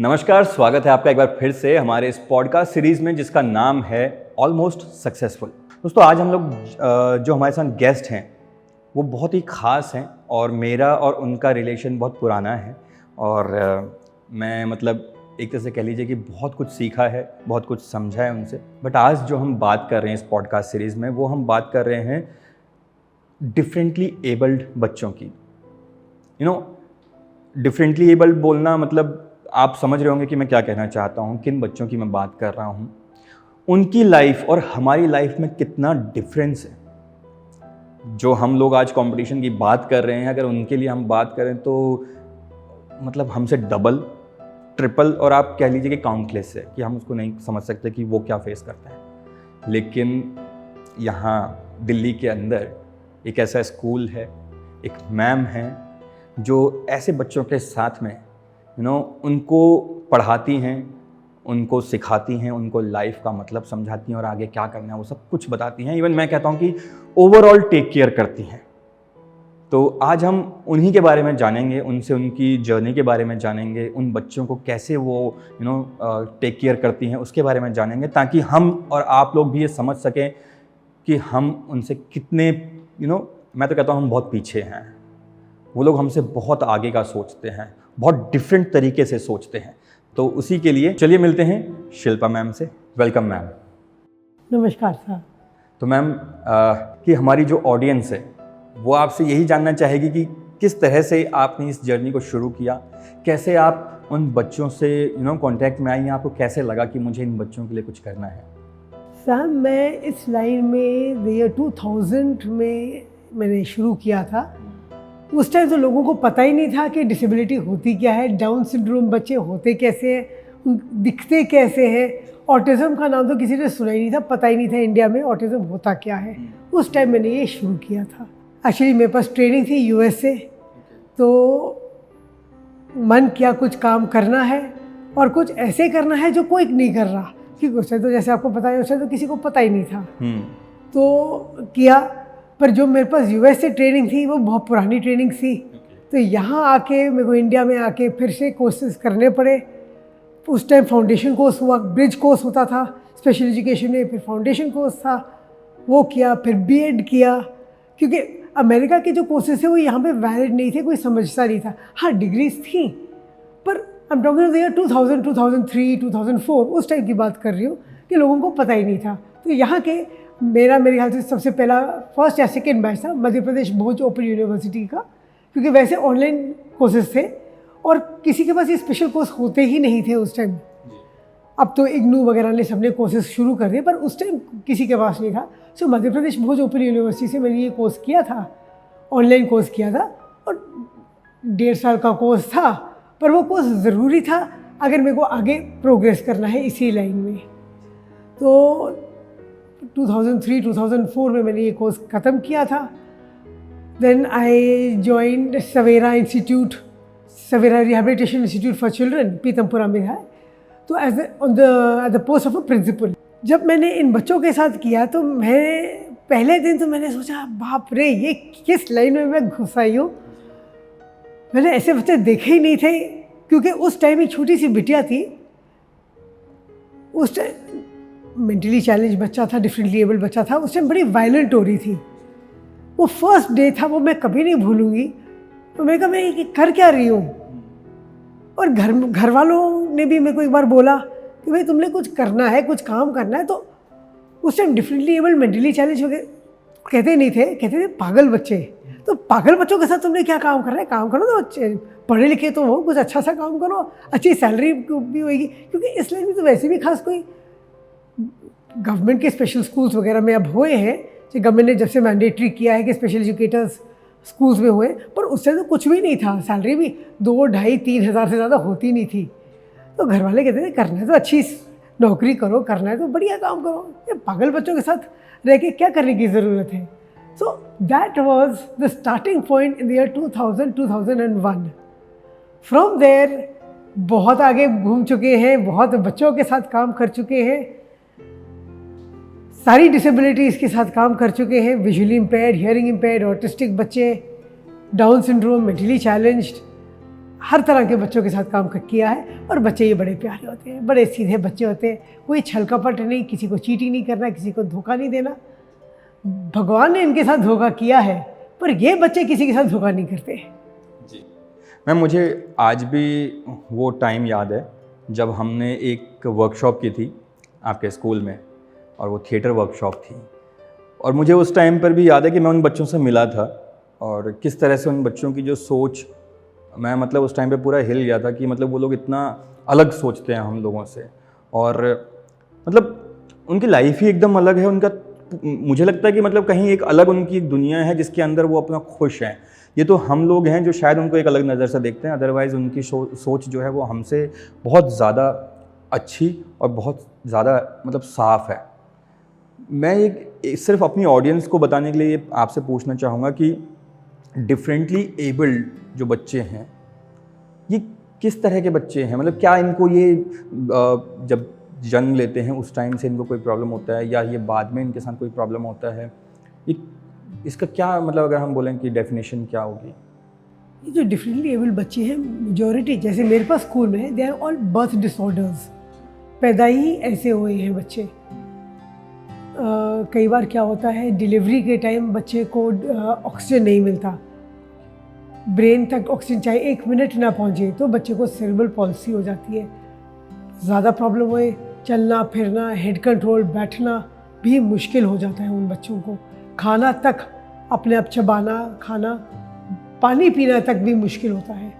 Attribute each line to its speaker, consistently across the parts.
Speaker 1: नमस्कार, स्वागत है आपका एक बार फिर से हमारे इस पॉडकास्ट सीरीज में जिसका नाम है ऑलमोस्ट सक्सेसफुल। दोस्तों, आज हम लोग जो हमारे साथ गेस्ट हैं वो बहुत ही ख़ास हैं और मेरा और उनका रिलेशन बहुत पुराना है और मैं एक तरह से कह लीजिए कि बहुत कुछ सीखा है, बहुत कुछ समझा है उनसे। बट आज जो हम बात कर रहे हैं इस पॉडकास्ट सीरीज़ में, वो हम बात कर रहे हैं डिफरेंटली एबल्ड बच्चों की। डिफरेंटली एबल्ड बोलना आप समझ रहे होंगे कि मैं क्या कहना चाहता हूँ, किन बच्चों की मैं बात कर रहा हूँ, उनकी लाइफ और हमारी लाइफ में कितना डिफरेंस है। जो हम लोग आज कंपटीशन की बात कर रहे हैं, अगर उनके लिए हम बात करें तो हमसे डबल, ट्रिपल और आप कह लीजिए कि काउंटलेस है कि हम उसको नहीं समझ सकते कि वो क्या फेस करते हैं। लेकिन यहाँ दिल्ली के अंदर एक ऐसा स्कूल है, एक मैम है जो ऐसे बच्चों के साथ में उनको पढ़ाती हैं, उनको सिखाती हैं, उनको लाइफ का मतलब समझाती हैं और आगे क्या करना है वो सब कुछ बताती हैं। इवन मैं कहता हूँ कि ओवरऑल टेक केयर करती हैं। तो आज हम उन्हीं के बारे में जानेंगे, उनसे उनकी जर्नी के बारे में जानेंगे, उन बच्चों को कैसे वो टेक केयर करती हैं उसके बारे में जानेंगे, ताकि हम और आप लोग भी ये समझ सकें कि हम उनसे कितने मैं तो कहता हूँ हम बहुत पीछे हैं। वो लोग हमसे बहुत आगे का सोचते हैं, बहुत डिफरेंट तरीके से सोचते हैं। तो उसी के लिए चलिए मिलते हैं शिल्पा मैम से। Welcome ma'am.
Speaker 2: नमस्कार सर।
Speaker 1: तो मैम कि हमारी जो ऑडियंस है वो आपसे यही जानना चाहेगी कि किस तरह से आपने इस जर्नी को शुरू किया, कैसे आप उन बच्चों से कांटेक्ट में आई, आपको कैसे लगा कि मुझे इन बच्चों के लिए कुछ करना है।
Speaker 2: सर, मैं इस लाइन में ईयर 2000 में मैंने शुरू किया था। उस टाइम तो लोगों को पता ही नहीं था कि डिसेबिलिटी होती क्या है, डाउन सिंड्रोम बच्चे होते कैसे हैं, दिखते कैसे हैं। ऑटिज़म का नाम तो किसी ने सुना ही नहीं था, पता ही नहीं था इंडिया में ऑटिज़म होता क्या है। उस टाइम मैंने ये शुरू किया था। एक्चुअली मेरे पास ट्रेनिंग थी यूएस से, तो मन किया कुछ काम करना है और कुछ ऐसे करना है जो कोई नहीं कर रहा, क्योंकि उस टाइम तो जैसे आपको पता है उस टाइम तो किसी को पता ही नहीं था। तो किया, पर जो मेरे पास यूएस से ट्रेनिंग थी वो बहुत पुरानी ट्रेनिंग थी। तो यहाँ आके मेरे को इंडिया में आके फिर से कोर्सेज करने पड़े। उस टाइम फाउंडेशन कोर्स हुआ, ब्रिज कोर्स होता था स्पेशल एजुकेशन में, फिर फाउंडेशन कोर्स था वो किया, फिर बीएड किया। क्योंकि अमेरिका के जो कोर्सेज थे वो यहाँ पे वैलिड नहीं थे, कोई समझता नहीं था। हाँ, डिग्रीज थी, पर I am talking of the year 2000, 2003, 2004, उस टाइम की बात कर रही हूँ कि लोगों को पता ही नहीं था। तो यहाँ के मेरे ख्याल से सबसे पहला फर्स्ट या सेकेंड बैच था मध्य प्रदेश भोज ओपन यूनिवर्सिटी का, क्योंकि वैसे ऑनलाइन कोर्सेज थे और किसी के पास ये स्पेशल कोर्स होते ही नहीं थे उस टाइम। अब तो इग्नू वगैरह ने सबने कोर्सेज शुरू कर दिए, पर उस टाइम किसी के पास नहीं था। सो मध्य प्रदेश भोज ओपन यूनिवर्सिटी से मैंने ये कोर्स किया था, ऑनलाइन कोर्स किया था और 1.5 साल का कोर्स था। पर वो कोर्स ज़रूरी था अगर मेरे को आगे प्रोग्रेस करना है इसी लाइन में। तो 2003-2004 में मैंने ये कोर्स ख़त्म किया था। Then I joined Savera institute, Savera rehabilitation institute for children, Pitampura में है। तो as at the post of a principal जब मैंने इन बच्चों के साथ किया, तो मैं पहले दिन तो मैंने सोचा बाप रे, ये किस लाइन में मैं घुस आई हूँ। मैंने ऐसे बच्चे देखे ही नहीं थे, क्योंकि उस टाइम एक छोटी सी बिटिया थी, उस टाइम मेंटली चैलेंज बच्चा था, डिफरेंटली एबल्ड बच्चा था, उस टाइम बड़ी वायलेंट हो रही थी। वो फर्स्ट डे था, वो मैं कभी नहीं भूलूंगी। तो मैंने कहा मैं ये कर क्या रही हूँ। और घर वालों ने भी मेरे को एक बार बोला कि भाई तुमने कुछ करना है, कुछ काम करना है। तो उस time differently abled mentally challenge वगैरह कहते नहीं थे, कहते थे पागल बच्चे। तो पागल बच्चों के साथ तुमने क्या काम करना है, काम करो तो अच्छे पढ़े लिखे तो हो, कुछ अच्छा सा काम करो, अच्छी सैलरी भी होगी। क्योंकि इस लाइन में तो वैसे भी खास कोई गवर्नमेंट के स्पेशल स्कूल्स वगैरह में अब हुए हैं, गवर्नमेंट ने जब से मैंडेटरी किया है कि स्पेशल एजुकेटर्स स्कूल्स में हुए, पर उससे तो कुछ भी नहीं था। सैलरी भी 2, 2.5, 3 हज़ार से ज़्यादा होती नहीं थी। तो घर वाले कहते थे करना है तो अच्छी नौकरी करो, करना है तो बढ़िया काम करो, ये पागल बच्चों के साथ रह के क्या करने की ज़रूरत है। So that was the starting point in the year 2000-2001। From there बहुत आगे घूम चुके हैं, बहुत बच्चों के साथ काम कर चुके हैं, सारी डिसेबिलिटीज़ के साथ काम कर चुके हैं। Visually impaired, hearing impaired, autistic बच्चे, डाउन सिंड्रोम, मेंटली चैलेंज्ड, हर तरह के बच्चों के साथ काम किया है और बच्चे ये बड़े प्यारे होते हैं, बड़े सीधे बच्चे होते हैं, कोई छल कपट नहीं, किसी को चीटिंग नहीं करना, किसी को धोखा नहीं देना। भगवान ने इनके साथ धोखा किया है पर ये बच्चे किसी के साथ धोखा नहीं करते।
Speaker 1: जी मैम, मुझे आज भी वो टाइम याद है जब हमने एक वर्कशॉप की थी आपके स्कूल में, और वो थिएटर वर्कशॉप थी, और मुझे उस टाइम पर भी याद है कि मैं उन बच्चों से मिला था और किस तरह से उन बच्चों की जो सोच, मैं मतलब उस टाइम पे पूरा हिल गया था कि मतलब वो लोग इतना अलग सोचते हैं हम लोगों से, और मतलब उनकी लाइफ ही एकदम अलग है उनका। मुझे लगता है कि मतलब कहीं एक अलग उनकी एक दुनिया है जिसके अंदर वो अपना खुश हैं। ये तो हम लोग हैं जो शायद उनको एक अलग नज़र से देखते हैं, अदरवाइज़ उनकी सोच जो है वो हमसे बहुत ज़्यादा अच्छी और बहुत ज़्यादा मतलब साफ़ है। मैं एक सिर्फ अपनी ऑडियंस को बताने के लिए आपसे पूछना चाहूँगा कि डिफरेंटली एबल्ड जो बच्चे हैं ये किस तरह के बच्चे हैं, मतलब क्या इनको ये जब जन्म लेते हैं उस टाइम से इनको कोई प्रॉब्लम होता है, या ये बाद में इनके साथ कोई प्रॉब्लम होता है, ये इसका क्या मतलब अगर हम बोलें कि डेफिनेशन क्या होगी?
Speaker 2: ये जो डिफरेंटली एबल्ड बच्चे हैं, मेजॉरिटी जैसे मेरे पास स्कूल में है, they are all birth disorders, पैदा ही ऐसे हुए हैं बच्चे। कई बार क्या होता है, डिलीवरी के टाइम बच्चे को ऑक्सीजन नहीं मिलता, ब्रेन तक ऑक्सीजन चाहे 1 मिनट ना पहुंचे तो बच्चे को सेरेब्रल पॉलिसी हो जाती है। ज़्यादा प्रॉब्लम हुए, चलना फिरना, हेड कंट्रोल, बैठना भी मुश्किल हो जाता है उन बच्चों को, खाना तक अपने आप चबाना, खाना, पानी पीना तक भी मुश्किल होता है।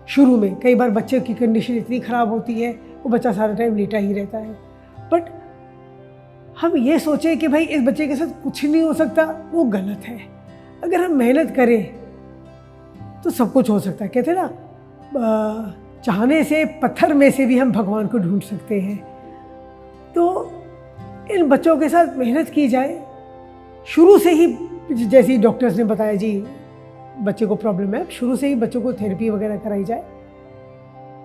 Speaker 2: शुरू में कई बार बच्चे की कंडीशन इतनी ख़राब होती है वो बच्चा सारा टाइम लेटा ही रहता है। बट हम ये सोचें कि भाई इस बच्चे के साथ कुछ नहीं हो सकता, वो गलत है। अगर हम मेहनत करें तो सब कुछ हो सकता है। कहते हैं ना, चाहने से पत्थर में से भी हम भगवान को ढूंढ सकते हैं। तो इन बच्चों के साथ मेहनत की जाए शुरू से ही, जैसे डॉक्टर्स ने बताया जी बच्चे को प्रॉब्लम है, शुरू से ही बच्चों को थेरेपी वगैरह कराई जाए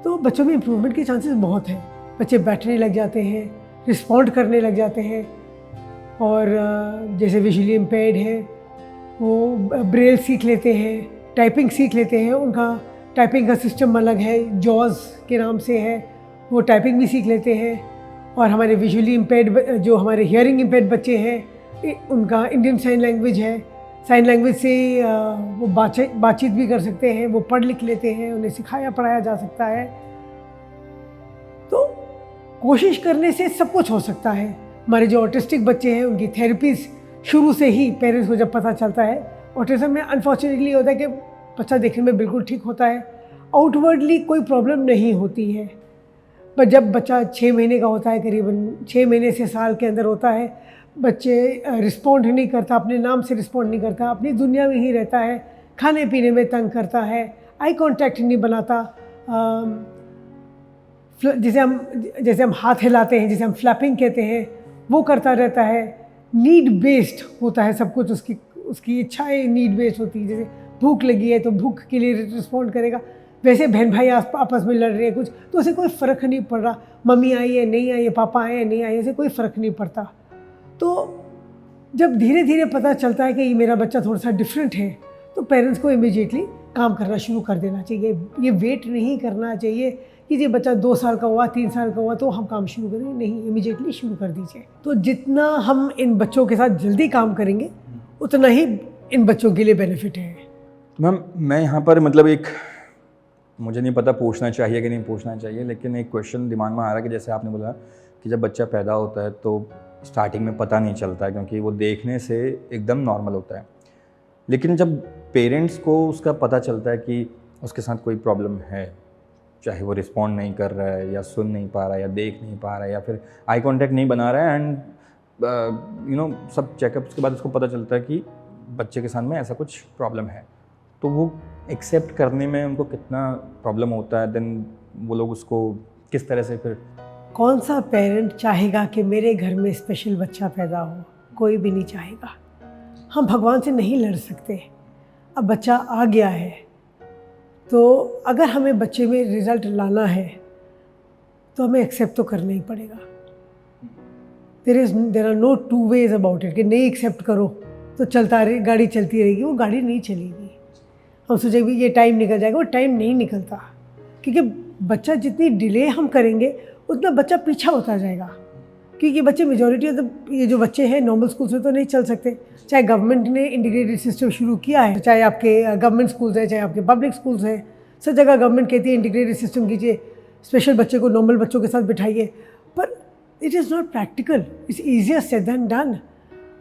Speaker 2: तो बच्चों में इम्प्रूवमेंट के चांसेस बहुत हैं। बच्चे बैठने लग जाते हैं, रिस्पॉन्ड करने लग जाते हैं, और जैसे विजुअली इम्पेयर्ड है वो ब्रेल सीख लेते हैं, टाइपिंग सीख लेते हैं। उनका टाइपिंग का सिस्टम अलग है, जॉज के नाम से है, वो टाइपिंग भी सीख लेते हैं। और हमारे विजुअली इम्पेयर्ड जो हमारे हियरिंग इम्पेयर्ड बच्चे हैं, उनका इंडियन साइन लैंग्वेज है, साइन लैंग्वेज से वो बातचीत भी कर सकते हैं, वो पढ़ लिख लेते हैं, उन्हें सिखाया पढ़ाया जा सकता है। तो कोशिश करने से सब कुछ हो सकता है। हमारे जो ऑटिस्टिक बच्चे हैं उनकी थेरेपीज शुरू से ही पेरेंट्स को जब पता चलता है, ऑटिज्म में अनफॉर्चुनेटली होता है कि बच्चा देखने में बिल्कुल ठीक होता है, आउटवर्डली कोई प्रॉब्लम नहीं होती है, पर जब बच्चा 6 महीने का होता है, करीबन 6 महीने से साल के अंदर होता है, बच्चे रिस्पॉन्ड नहीं करता, अपने नाम से रिस्पॉन्ड नहीं करता, अपनी दुनिया में ही रहता है, खाने पीने में तंग करता है, आई कांटेक्ट नहीं बनाता, जैसे हम हाथ हिलाते हैं, जिसे हम फ्लैपिंग कहते हैं, वो करता रहता है। नीड बेस्ड होता है सब कुछ, उसकी इच्छाएं नीड बेस्ड होती है। जैसे भूख लगी है तो भूख के लिए रिस्पॉन्ड करेगा, वैसे बहन भाई आपस में लड़ रहे हैं कुछ तो उसे कोई फ़र्क नहीं पड़ रहा, मम्मी आई है नहीं आई है, पापा आए हैं नहीं आए, उसे कोई फ़र्क नहीं पड़ता। तो जब धीरे धीरे पता चलता है कि ये मेरा बच्चा थोड़ा सा डिफरेंट है तो पेरेंट्स को इमीडिएटली काम करना शुरू कर देना चाहिए। ये वेट नहीं करना चाहिए कि ये बच्चा 2 साल का हुआ, 3 साल का हुआ तो हम काम शुरू करें, नहीं, इमीडिएटली शुरू कर दीजिए। तो जितना हम इन बच्चों के साथ जल्दी काम करेंगे उतना ही इन बच्चों के लिए बेनिफिट है।
Speaker 1: मैम मैं यहाँ पर मतलब एक, मुझे नहीं पता पूछना चाहिए कि नहीं पूछना चाहिए, लेकिन एक क्वेश्चन दिमाग में आ रहा है कि जैसे आपने बोला कि जब बच्चा पैदा होता है तो स्टार्टिंग में पता नहीं चलता है क्योंकि वो देखने से एकदम नॉर्मल होता है, लेकिन जब पेरेंट्स को उसका पता चलता है कि उसके साथ कोई प्रॉब्लम है, चाहे वो रिस्पॉन्ड नहीं कर रहा है या सुन नहीं पा रहा है या देख नहीं पा रहा है या फिर आई कांटेक्ट नहीं बना रहा है, एंड सब चेकअप्स के बाद उसको पता चलता है कि बच्चे के साथ में ऐसा कुछ प्रॉब्लम है, तो वो एक्सेप्ट करने में उनको कितना प्रॉब्लम होता है, देन वो लोग उसको किस तरह से फिर।
Speaker 2: कौन सा पेरेंट चाहेगा कि मेरे घर में स्पेशल बच्चा पैदा हो? कोई भी नहीं चाहेगा। हम भगवान से नहीं लड़ सकते। अब बच्चा आ गया है तो अगर हमें बच्चे में रिज़ल्ट लाना है तो हमें एक्सेप्ट तो करना ही पड़ेगा। There are no 2 ways about it कि नहीं एक्सेप्ट करो तो चलता रहे, गाड़ी चलती रहेगी, वो गाड़ी नहीं चलेगी। हम सोचेंगे ये टाइम निकल जाएगा, वो टाइम नहीं निकलता। क्योंकि बच्चा जितनी डिले हम करेंगे उतना बच्चा पीछा होता जाएगा, क्योंकि बच्चे मेजॉरिटी ऑफ ये जो बच्चे हैं नॉर्मल स्कूल्स में तो नहीं चल सकते। चाहे गवर्नमेंट ने इंटीग्रेटेड सिस्टम शुरू किया है, चाहे आपके गवर्नमेंट स्कूल्स हैं, चाहे आपके पब्लिक स्कूल्स हैं, सब जगह गवर्नमेंट कहती है इंटीग्रेटेड सिस्टम कीजिए, स्पेशल बच्चे को नॉर्मल बच्चों के साथ बिठाइए, पर it is not practical, it's easier said than done.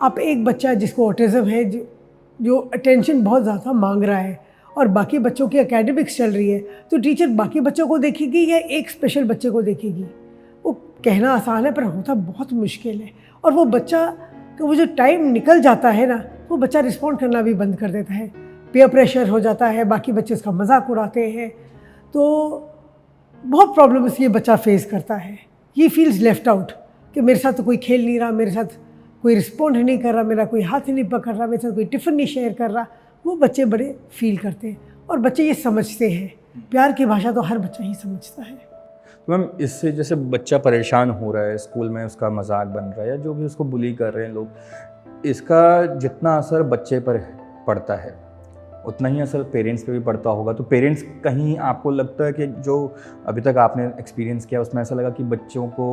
Speaker 2: आप एक बच्चा जिसको ऑटिज़म है, जो अटेंशन बहुत ज़्यादा मांग रहा है और बाकी बच्चों की एकेडमिक्स चल रही है, तो टीचर बाकी बच्चों को देखेगी या एक स्पेशल बच्चे को देखेगी? वो कहना आसान है पर होता बहुत मुश्किल है। और वो बच्चा का वो जो टाइम निकल जाता है ना, वो बच्चा रिस्पॉन्ड करना भी बंद कर देता है, पीयर प्रेशर हो जाता है, बाकी बच्चे उसका मजाक उड़ाते हैं, तो बहुत प्रॉब्लम्स ये बच्चा फेस करता है। ये फील्स लेफ्ट आउट कि मेरे साथ तो कोई खेल नहीं रहा, मेरे साथ कोई रिस्पॉन्ड नहीं कर रहा, मेरा कोई हाथ नहीं पकड़ रहा, मेरे साथ कोई टिफ़िन नहीं शेयर कर रहा। वो बच्चे बड़े फील करते हैं और बच्चे ये समझते हैं। प्यार की भाषा तो हर बच्चा ही समझता है।
Speaker 1: तो मैम इससे जैसे बच्चा परेशान हो रहा है, स्कूल में उसका मजाक बन रहा है या जो भी उसको बुली कर रहे हैं लोग, इसका जितना असर बच्चे पर पड़ता है उतना ही असर पेरेंट्स पे भी पड़ता होगा। तो पेरेंट्स कहीं आपको लगता है कि जो अभी तक आपने एक्सपीरियंस किया उसमें ऐसा लगा कि बच्चों को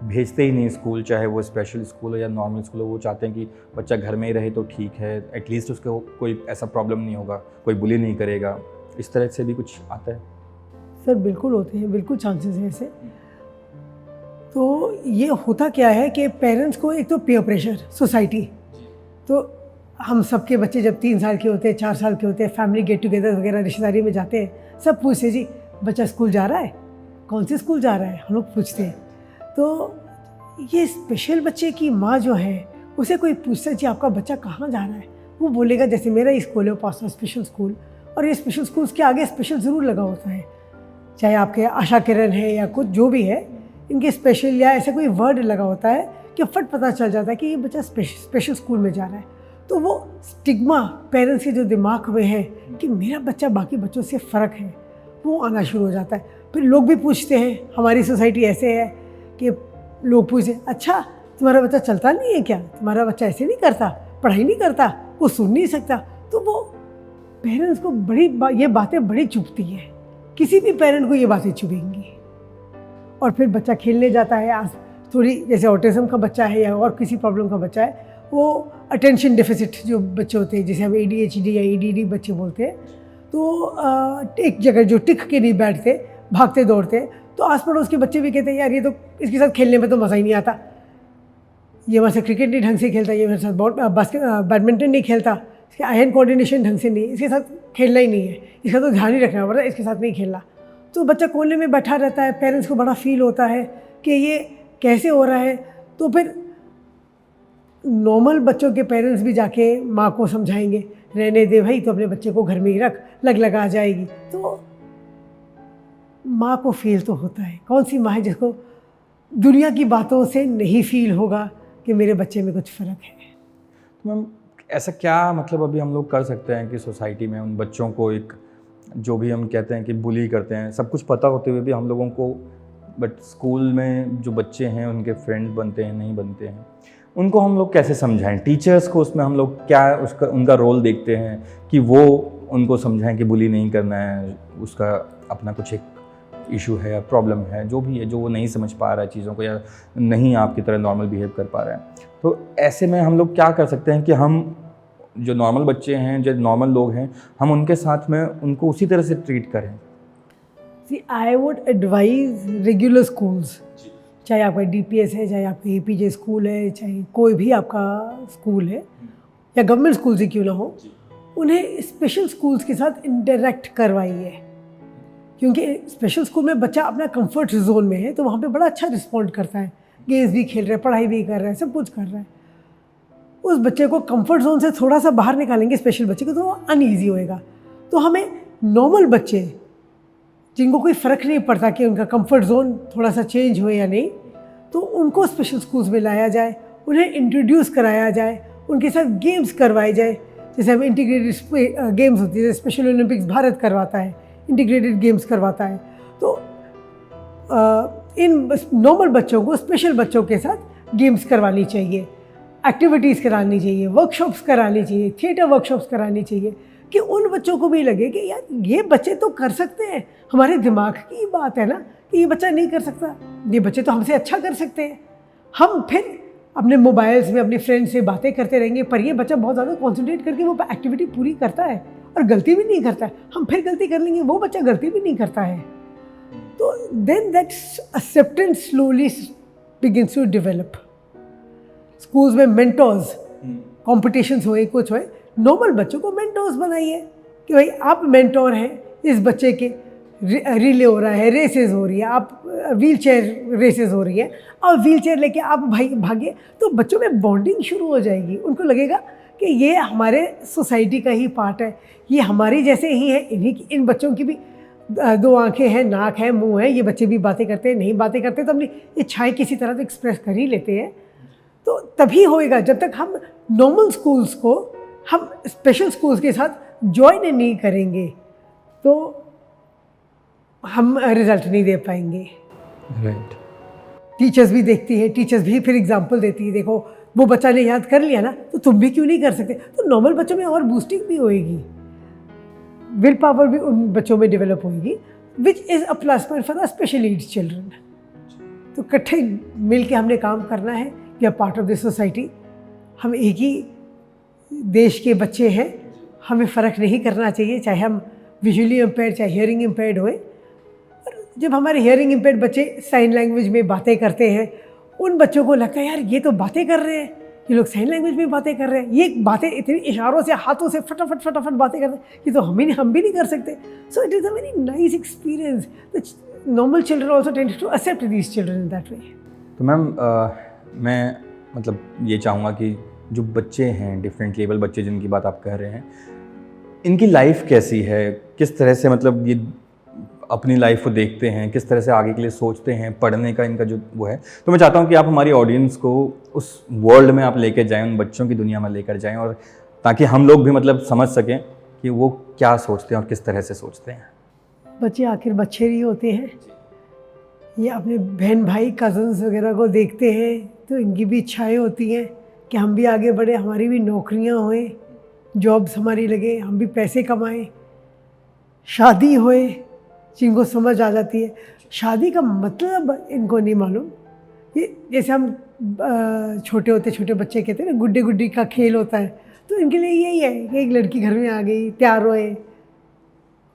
Speaker 1: भेजते ही नहीं स्कूल, चाहे वो स्पेशल स्कूल हो या नॉर्मल स्कूल हो, वो चाहते हैं कि बच्चा घर में ही रहे तो ठीक है, एटलीस्ट उसको कोई ऐसा प्रॉब्लम नहीं होगा, कोई बुली नहीं करेगा, इस तरह से भी कुछ आता है?
Speaker 2: सर बिल्कुल होते हैं, बिल्कुल चांसेस हैं ऐसे। तो ये होता क्या है कि पेरेंट्स को एक तो पीयर प्रेशर, सोसाइटी, तो हम सबके बच्चे जब 3 साल के होते हैं, 4 साल के होते हैं, फैमिली गेट टुगेदर वगैरह रिश्तेदारी में जाते हैं, सब पूछते जी बच्चा स्कूल जा रहा है, कौन से स्कूल जा रहा है, हम लोग पूछते हैं। तो ये स्पेशल बच्चे की माँ जो है उसे कोई पूछता है जी आपका बच्चा कहाँ जा रहा है, वो बोलेगा जैसे मेरा स्कूल है पास स्पेशल स्कूल, और ये स्पेशल स्कूल्स के आगे स्पेशल ज़रूर लगा होता है, चाहे आपके आशा किरण है या कुछ जो भी है, इनके स्पेशल या ऐसा कोई वर्ड लगा होता है कि फट पता चल जाता है कि ये बच्चा स्पेशल स्कूल में जा रहा है। तो वो स्टिग्मा पेरेंट्स के जो दिमाग में है कि मेरा बच्चा बाकी बच्चों से फ़र्क है, वो आना शुरू हो जाता है। फिर लोग भी पूछते हैं, हमारी सोसाइटी ऐसे है कि लोग पूछते अच्छा तुम्हारा बच्चा चलता नहीं है क्या, तुम्हारा बच्चा ऐसे नहीं करता, पढ़ाई नहीं करता, वो सुन नहीं सकता। तो वो पेरेंट्स को ये बातें बड़ी चुभती हैं, किसी भी पेरेंट को ये बातें चुभेंगी। और फिर बच्चा खेलने जाता है, थोड़ी जैसे ऑटिज्म का बच्चा है या और किसी प्रॉब्लम का बच्चा है, वो अटेंशन डेफिसिट जो बच्चे होते हैं, जिसे हम ADHD या ADD बच्चे बोलते हैं, तो एक जगह जो टिक के नहीं बैठते, भागते दौड़ते, तो आस पड़ोस के बच्चे भी कहते हैं यार ये तो इसके साथ खेलने में तो मज़ा ही नहीं आता, ये हमारे साथ क्रिकेट नहीं ढंग से खेलता, ये मेरे साथ बैडमिंटन नहीं खेलता, इसके हैंड कोऑर्डिनेशन ढंग से नहीं, इसके साथ खेलना ही नहीं है, इसका तो ध्यान ही रखना पड़ता है, इसके साथ नहीं खेलना। तो बच्चा कोने में बैठा रहता है, पेरेंट्स को बड़ा फील होता है कि ये कैसे हो रहा है। तो फिर नॉर्मल बच्चों के पेरेंट्स भी जाके माँ को समझाएंगे, रहने दे भाई, तो अपने बच्चे को घर में ही रख, लगा जाएगी। तो माँ को फील तो होता है, कौन सी माँ है जिसको दुनिया की बातों से नहीं फील होगा कि मेरे बच्चे में कुछ फ़र्क है।
Speaker 1: तो मैम ऐसा क्या मतलब अभी हम लोग कर सकते हैं कि सोसाइटी में उन बच्चों को एक जो भी हम कहते हैं कि बुली करते हैं, सब कुछ पता होते हुए भी हम लोगों को, बट स्कूल में जो बच्चे हैं उनके फ्रेंड्स बनते हैं नहीं बनते हैं, उनको हम लोग कैसे समझाएं? टीचर्स को उसमें हम लोग क्या उनका रोल देखते हैं कि वो उनको समझाएं कि बुली नहीं करना है, उसका अपना कुछ एक इशू है या प्रॉब्लम है, जो भी है, जो वो नहीं समझ पा रहा है चीज़ों को या नहीं आपकी तरह नॉर्मल बिहेव कर पा रहा है। तो ऐसे में हम लोग क्या कर सकते हैं कि हम जो नॉर्मल बच्चे हैं, जो नॉर्मल लोग हैं, हम उनके साथ में उनको उसी तरह से ट्रीट करें?
Speaker 2: See I would advise regular schools, चाहे आपका DPS है, चाहे आपका APJ स्कूल है, चाहे कोई भी आपका स्कूल है या गवर्नमेंट स्कूल से क्यों ना हो, उन्हें स्पेशल स्कूल्स के साथ इंटरेक्ट करवाइए। क्योंकि स्पेशल स्कूल में बच्चा अपना कंफर्ट जोन में है, तो वहाँ पे बड़ा अच्छा रिस्पॉन्ड करता है, गेम्स भी खेल रहा है, पढ़ाई भी कर रहा है, सब कुछ कर रहा है। उस बच्चे को कंफर्ट जोन से थोड़ा सा बाहर निकालेंगे स्पेशल बच्चे को, तो वो अनईजी होएगा। तो हमें नॉर्मल बच्चे जिनको कोई फ़र्क नहीं पड़ता कि उनका कंफर्ट जोन थोड़ा सा चेंज हो या नहीं, तो उनको स्पेशल स्कूल्स में लाया जाए, उन्हें इंट्रोड्यूस कराया जाए, उनके साथ गेम्स करवाए जाए। जैसे हम इंटीग्रेटेड गेम्स होती है, स्पेशल ओलंपिक्स भारत करवाता है, इंटीग्रेटेड गेम्स करवाता है। तो इन नॉर्मल बच्चों को स्पेशल बच्चों के साथ गेम्स करवानी चाहिए, एक्टिविटीज़ करानी चाहिए, वर्कशॉप्स करानी चाहिए, थिएटर वर्कशॉप्स करानी चाहिए, कि उन बच्चों को भी लगे कि यार ये बच्चे तो कर सकते हैं, हमारे दिमाग की बात है ना कि ये बच्चा नहीं कर सकता, ये बच्चे तो हमसे अच्छा कर सकते हैं। हम फिर अपने मोबाइल्स में अपने फ्रेंड्स से बातें करते रहेंगे, पर ये बच्चा बहुत ज़्यादा कॉन्सेंट्रेट करके वो एक्टिविटी पूरी करता है और गलती भी नहीं करता है। हम फिर गलती कर लेंगे, वो बच्चा गलती भी नहीं करता है। तो then that acceptance slowly begins to develop. Schools में मेंटर्स, कॉम्पिटिशन्स होए, कुछ होए, नॉर्मल बच्चों को मेंटर्स बनाइए कि भाई आप मेंटोर हैं, इस बच्चे के रिले हो रहा है, रेसेस हो रही है, आप व्हील चेयर रेसेस हो रही है और व्हील चेयर लेके आप भागिए, तो बच्चों में बॉन्डिंग शुरू हो जाएगी। उनको लगेगा कि ये हमारे सोसाइटी का ही पार्ट है, ये हमारी जैसे ही है, इन बच्चों की भी दो आंखें हैं, नाक है, मुंह है, ये बच्चे भी बातें करते हैं, नहीं बातें करते तो अपनी इच्छाएं किसी तरह से एक्सप्रेस कर ही लेते हैं। तो तभी होएगा, जब तक हम नॉर्मल स्कूल्स को हम स्पेशल स्कूल्स के साथ ज्वाइन नहीं करेंगे तो हम रिजल्ट नहीं दे पाएंगे।
Speaker 1: राइट।
Speaker 2: टीचर्स भी देखती है, टीचर्स भी फिर एग्जांपल देती है, देखो वो बच्चा ने याद कर लिया ना तो तुम भी क्यों नहीं कर सकते। तो नॉर्मल बच्चों में और बूस्टिंग भी होएगी, विल पावर भी उन बच्चों में डेवलप होएगी, which is a plus point for the special needs children. तो इकट्ठे मिल के हमने काम करना है, we are part of this society. हम एक ही देश के बच्चे हैं, हमें फ़र्क नहीं करना चाहिए, चाहे हम विजुअली इम्पेयर्ड चाहे हियरिंग इम्पेयर्ड होए। जब हमारे हियरिंग इम्पेयर्ड बच्चे साइन लैंग्वेज में बातें करते हैं, उन बच्चों को लगता है यार ये तो बातें कर रहे हैं, ये लोग साइन लैंग्वेज में बातें कर रहे हैं, ये बातें इतनी इशारों से, हाथों से फटाफट बातें करते हैं, ये तो हम भी नहीं कर सकते। So it is a very nice experience. Normal children also tend to accept these children in that way.
Speaker 1: तो मैम मैं मतलब ये चाहूँगा कि जो बच्चे हैं, डिफरेंट लेवल बच्चे जिनकी बात आप कह रहे हैं, इनकी लाइफ कैसी है, किस तरह से मतलब ये अपनी लाइफ को देखते हैं, किस तरह से आगे के लिए सोचते हैं, पढ़ने का इनका जो वो है। तो मैं चाहता हूँ कि आप हमारी ऑडियंस को उस वर्ल्ड में आप लेकर जाएं, उन बच्चों की दुनिया में लेकर जाएं, और ताकि हम लोग भी मतलब समझ सकें कि वो क्या सोचते हैं और किस तरह से सोचते हैं।
Speaker 2: बच्चे आखिर बच्चे ही होते हैं, ये अपने बहन भाई कज़न्स वगैरह को देखते हैं तो इनकी भी इच्छाएं होती हैं कि हम भी आगे बढ़े, हमारी भी नौकरियां होएं, जॉब्स हमारी लगे, हम भी पैसे कमाएं, शादी होए, जिनको समझ आ जाती है। शादी का मतलब इनको नहीं मालूम। ये जैसे हम छोटे होते छोटे बच्चे कहते हैं ना, गुड्डे गुड्डी का खेल होता है, तो इनके लिए यही है कि एक लड़की घर में आ गई, तैयार होए,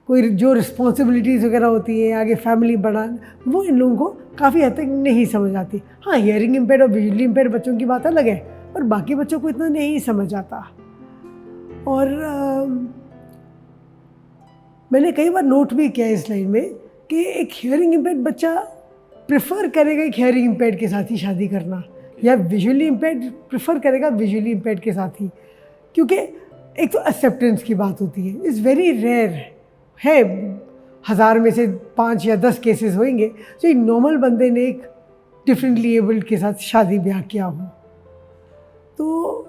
Speaker 2: कोई जो रिस्पॉन्सिबिलिटीज़ वगैरह होती है, आगे फैमिली बढ़ाना, वो इन लोगों को काफ़ी हद तक नहीं समझ आती। हाँ, हियरिंग इम्पेयर्ड और विजुअली इम्पेयर्ड बच्चों की बात अलग है, पर बाकी बच्चों को इतना नहीं समझ आता। और मैंने कई बार नोट भी किया इस लाइन में कि एक हियरिंग इम्पेयर्ड बच्चा प्रेफर करेगा एक हियरिंग इम्पेयर्ड के साथ ही शादी करना, या विजुअली इम्पेयर्ड प्रेफर करेगा विजुअली इम्पेयर्ड के साथ ही, क्योंकि एक तो एक्सेप्टेंस की बात होती है, इज़ वेरी रेयर है, 1000 में से 5 या 10 केसेस होंगे जो एक नॉर्मल बंदे ने एक डिफरेंटली एबल्ड के साथ शादी ब्याह किया हो। तो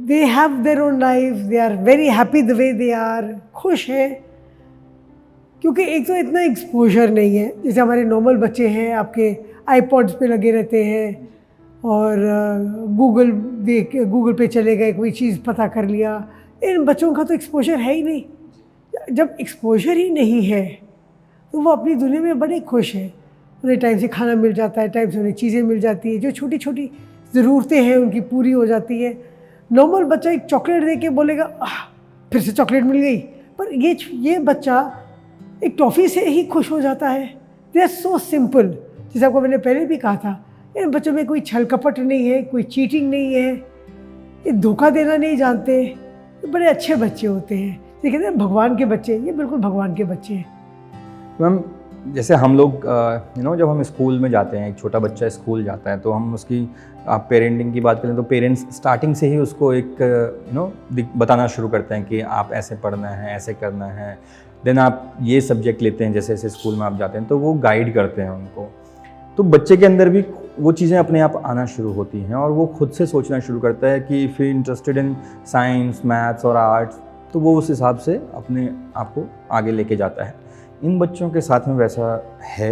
Speaker 2: they have their own life, they are very happy the way they are, खुश हैं, क्योंकि एक तो इतना एक्सपोजर नहीं है जैसे हमारे नॉर्मल बच्चे हैं, आपके आईपॉड्स पे लगे रहते हैं और गूगल पे चले गए, कोई चीज़ पता कर लिया। इन बच्चों का तो एक्सपोजर है ही नहीं। जब एक्सपोजर ही नहीं है तो वो अपनी दुनिया में बड़े खुश हैं, उन्हें टाइम से खाना मिल जाता है, टाइम से उन्हें चीज़ें मिल जाती है, जो छोटी छोटी ज़रूरतें हैं उनकी पूरी हो जाती है। नॉर्मल बच्चा एक चॉकलेट दे के बोलेगा फिर से चॉकलेट मिल गई, पर ये बच्चा एक टॉफ़ी से ही खुश हो जाता है। They are so simple. जैसे आपको मैंने पहले भी कहा था, इन बच्चों में कोई छल कपट नहीं है, कोई चीटिंग नहीं है, ये धोखा देना नहीं जानते, ये बड़े अच्छे बच्चे होते हैं। ये कहते हैं भगवान के बच्चे, ये बिल्कुल भगवान के बच्चे हैं।
Speaker 1: मैम जैसे हम लोग जब हम स्कूल में जाते हैं, एक छोटा बच्चा स्कूल जाता है तो हम उसकी आप पेरेंटिंग की बात करें तो पेरेंट्स स्टार्टिंग से ही उसको एक बताना शुरू करते हैं कि आप ऐसे पढ़ना है, ऐसे करना है, देन आप ये सब्जेक्ट लेते हैं, जैसे जैसे स्कूल में आप जाते हैं तो वो गाइड करते हैं उनको। तो बच्चे के अंदर भी वो चीज़ें अपने आप आना शुरू होती हैं और वो खुद से सोचना शुरू करता है कि if you interested in science, maths और आर्ट्स, तो वो उस हिसाब से अपने आप को आगे लेके जाता है। इन बच्चों के साथ में वैसा है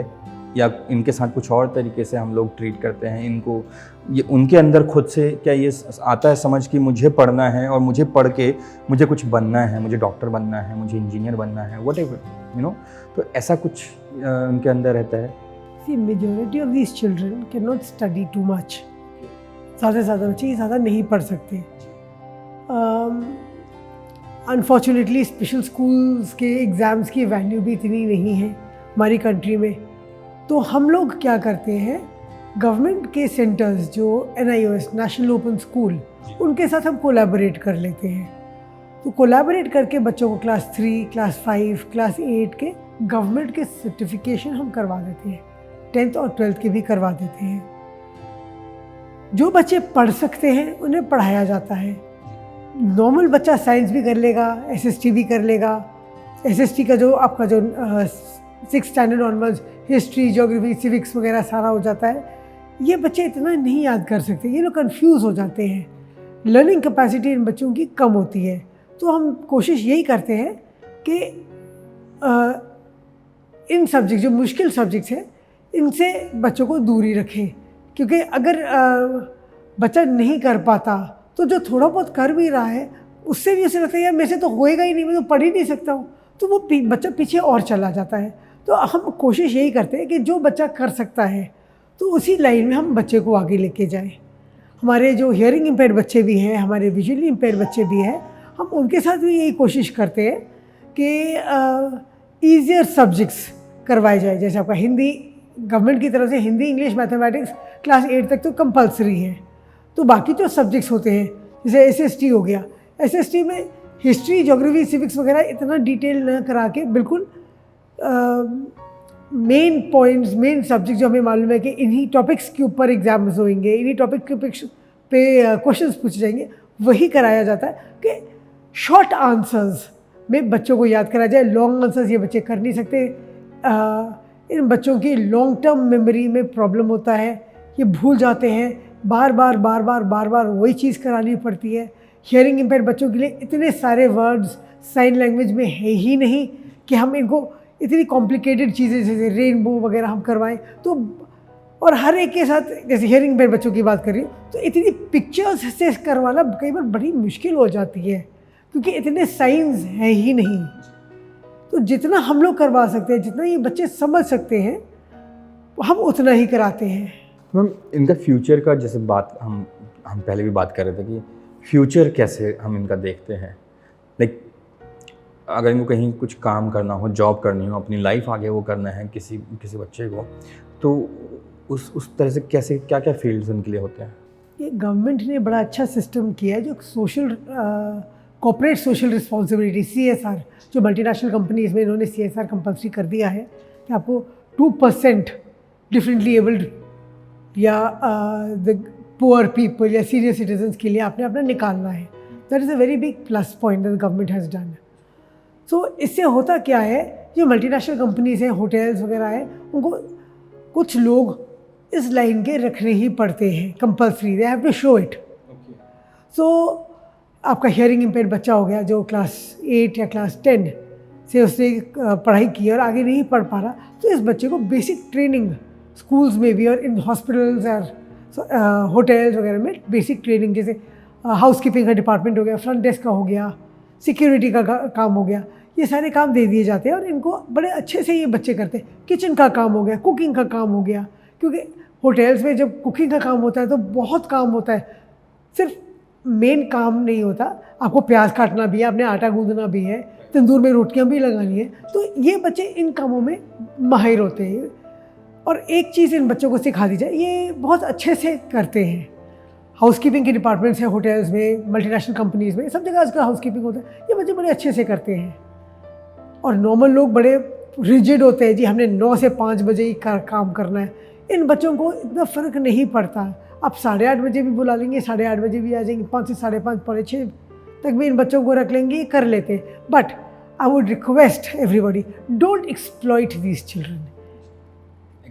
Speaker 1: या इनके साथ कुछ और तरीके से हम लोग ट्रीट करते हैं इनको, ये उनके अंदर खुद से क्या ये आता है समझ कि मुझे पढ़ना है और मुझे पढ़ के मुझे कुछ बनना है, मुझे डॉक्टर बनना है, मुझे इंजीनियर बनना है, व्हाटएवर तो ऐसा कुछ उनके अंदर रहता है।
Speaker 2: See, majority of these children cannot study too much. ज़्यादा से ज़्यादा बच्चे ज़्यादा नहीं पढ़ सकते। अनफॉर्चुनेटली स्पेशल स्कूल्स के एग्ज़ाम्स की वैल्यू भी इतनी नहीं है हमारी कंट्री में। तो हम लोग क्या करते हैं, गवर्नमेंट के सेंटर्स जो NIOS नेशनल ओपन स्कूल, उनके साथ हम कोलैबोरेट कर लेते हैं। तो कोलैबोरेट करके बच्चों को क्लास 3, क्लास 5, क्लास 8 के गवर्नमेंट के सर्टिफिकेशन हम करवा देते हैं, 10th और 12th के भी करवा देते हैं। जो बच्चे पढ़ सकते हैं उन्हें पढ़ाया जाता है। नॉर्मल बच्चा साइंस भी कर लेगा, SST भी कर लेगा। SST का जो आपका जो 6th standard onwards history, geography, civics वगैरह सारा हो जाता है। ये बच्चे इतना नहीं याद कर सकते, ये लोग कंफ्यूज हो जाते हैं, लर्निंग कैपेसिटी इन बच्चों की कम होती है। तो हम कोशिश यही करते हैं कि इन सब्जेक्ट जो मुश्किल सब्जेक्ट्स हैं इनसे बच्चों को दूरी रखें, क्योंकि अगर बच्चा नहीं कर पाता तो जो थोड़ा बहुत कर भी रहा है उससे भी उसे लगता है यार मेरे से तो होएगा ही नहीं, मैं तो पढ़ ही नहीं सकता हूँ, तो वो बच्चा पीछे और चला जाता है। तो हम कोशिश यही करते हैं कि जो बच्चा कर सकता है तो उसी लाइन में हम बच्चे को आगे लेके जाएं। हमारे जो हियरिंग इम्पेयर्ड बच्चे भी हैं, हमारे विजुअली इम्पेयर्ड बच्चे भी हैं, हम उनके साथ भी यही कोशिश करते हैं कि ईजियर सब्जेक्ट्स करवाए जाए। जैसे आपका हिंदी, गवर्नमेंट की तरफ से हिंदी, इंग्लिश, मैथमेटिक्स क्लास 8 तक तो कंपलसरी है। तो बाकी जो सब्जेक्ट्स होते हैं जैसे SST हो गया, SST में हिस्ट्री, ज्योग्राफी, सिविक्स वगैरह इतना डिटेल न करा के बिल्कुल मेन पॉइंट्स, मेन सब्जेक्ट जो हमें मालूम है कि इन्हीं टॉपिक्स के ऊपर एग्जाम्स होंगे, इन्हीं टॉपिक के पे क्वेश्चंस पूछे जाएंगे, वही कराया जाता है कि शॉर्ट आंसर्स में बच्चों को याद कराया जाए। लॉन्ग आंसर्स ये बच्चे कर नहीं सकते। इन बच्चों की लॉन्ग टर्म मेमोरी में प्रॉब्लम होता है, ये भूल जाते हैं, बार बार वही चीज़ करानी पड़ती है। हियरिंग इम्पेयर्ड बच्चों के लिए इतने सारे वर्ड्स साइन लैंग्वेज में है ही नहीं कि हम इनको इतनी कॉम्प्लिकेटेड चीज़ें जैसे रेनबो वगैरह हम करवाएं। तो और हर एक के साथ, जैसे हियरिंग इम्पेयर्ड बच्चों की बात कर रही हूँ, तो इतनी पिक्चर्स से करवाना कई बार बड़ी मुश्किल हो जाती है क्योंकि इतने साइंस हैं ही नहीं। तो जितना हम लोग करवा सकते हैं, जितना ये बच्चे समझ सकते हैं, हम उतना ही कराते हैं।
Speaker 1: मैम, इनका फ्यूचर का जैसे बात हम पहले भी बात कर रहे थे कि फ्यूचर कैसे हम इनका देखते हैं। लाइक अगर इनको कहीं कुछ काम करना हो, जॉब करनी हो, अपनी लाइफ आगे वो करना है किसी बच्चे को, तो उस तरह से कैसे क्या क्या फील्ड्स उनके लिए होते हैं?
Speaker 2: ये गवर्नमेंट ने बड़ा अच्छा सिस्टम किया है जो social corporate social responsibility CSR, जो मल्टीनेशनल कंपनीज में इन्होंने CSR कंपल्सरी कर दिया है कि आपको 2% डिफरेंटली एबल्ड या द पुअर पीपल या सीनियर सिटीजन्स के लिए आपने अपना निकालना है। That is a very big plus point that the government has done. So इससे होता क्या है, जो मल्टीनेशनल कंपनीज हैं, होटल्स वगैरह हैं, उनको कुछ लोग इस लाइन के रखने ही पड़ते हैं compulsory, they have to show it. So आपका हियरिंग इम्पेयर्ड बच्चा हो गया जो क्लास 8 या क्लास 10 से उसने पढ़ाई की और आगे नहीं पढ़ पा रहा, तो इस बच्चे को बेसिक ट्रेनिंग स्कूल्स में भी और इन हॉस्पिटल्स और होटल्स वगैरह में बेसिक ट्रेनिंग, जैसे हाउसकीपिंग का डिपार्टमेंट हो गया, फ्रंट डेस्क का हो गया, सिक्योरिटी का काम हो गया, ये सारे काम दे दिए जाते हैं और इनको बड़े अच्छे से ये बच्चे करते हैं। किचन का काम हो गया, कुकिंग का काम हो गया, क्योंकि होटल्स में जब कुकिंग का काम होता है तो बहुत काम होता है, सिर्फ मेन काम नहीं होता, आपको प्याज काटना भी है, आपने आटा गूंदना भी है, तंदूर में रोटियां भी लगानी है। तो ये बच्चे इन कामों में माहिर होते हैं और एक चीज़ इन बच्चों को सिखा दी जाए, ये बहुत अच्छे से करते हैं। हाउसकीपिंग के डिपार्टमेंट्स हैं होटल्स में, मल्टीनेशनल कंपनीज़ में, सब जगह आजकल हाउसकीपिंग होता है, ये बच्चे बड़े अच्छे से करते हैं। और नॉर्मल लोग बड़े रिजिड होते हैं, जी हमने 9 से 5 बजे ही काम करना है। इन बच्चों को इतना फ़र्क नहीं पड़ता, आप 8:30 बजे भी बुला लेंगे, 8:30 बजे भी आ जाएंगे, 5 से 5:30, 5:45 तक भी इन बच्चों को रख लेंगे, कर लेते हैं। But I would request everybody, don't exploit these children.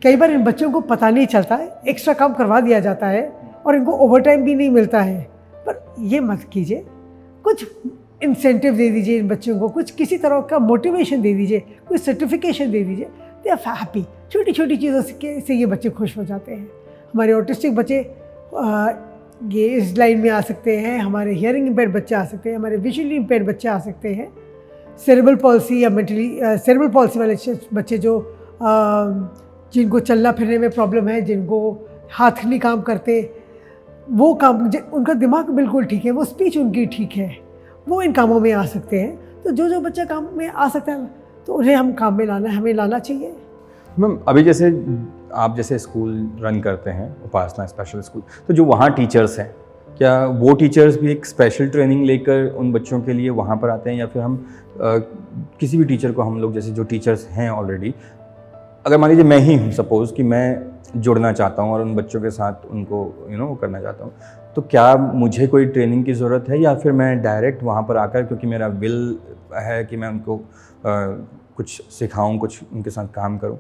Speaker 2: कई बार इन बच्चों को पता नहीं चलता है, एक्स्ट्रा काम करवा दिया जाता है और इनको ओवर टाइम भी नहीं मिलता है, पर ये मत कीजिए। कुछ इंसेंटिव दे दीजिए इन बच्चों को, कुछ किसी तरह का मोटिवेशन दे दीजिए, कोई सर्टिफिकेशन दे दीजिए, दे आर हैप्पी। छोटी छोटी चीज़ों से ये बच्चे खुश हो जाते हैं। हमारे ऑटिस्टिक बच्चे ये इस लाइन में आ सकते हैं, हमारे हियरिंग इम्पेयर्ड बच्चे आ सकते हैं, हमारे विजुअली इम्पेयर्ड बच्चे आ सकते हैं, सेरेब्रल पॉलिसी या मेंटली सेरेब्रल पॉलिसी वाले बच्चे जो जिनको चलना फिरने में प्रॉब्लम है, जिनको हाथ नहीं काम करते, वो काम उनका दिमाग बिल्कुल ठीक है, वो स्पीच उनकी ठीक है, वो इन कामों में आ सकते हैं। तो जो बच्चा काम में आ सकता है तो उन्हें हम काम में हमें लाना चाहिए।
Speaker 1: मैम अभी जैसे आप जैसे स्कूल रन करते हैं उपासना स्पेशल स्कूल, तो जो वहाँ टीचर्स हैं, क्या वो टीचर्स भी एक स्पेशल ट्रेनिंग लेकर उन बच्चों के लिए वहाँ पर आते हैं, या फिर हम किसी भी टीचर को, हम लोग जैसे जो टीचर्स हैं ऑलरेडी, अगर मान लीजिए मैं ही हूँ सपोज़ कि मैं जुड़ना चाहता हूँ और उन बच्चों के साथ उनको करना चाहता हूँ, तो क्या मुझे कोई ट्रेनिंग की ज़रूरत है, या फिर मैं डायरेक्ट वहाँ पर आकर, क्योंकि मेरा विल है कि मैं उनको कुछ सिखाऊं, कुछ उनके साथ काम करूं,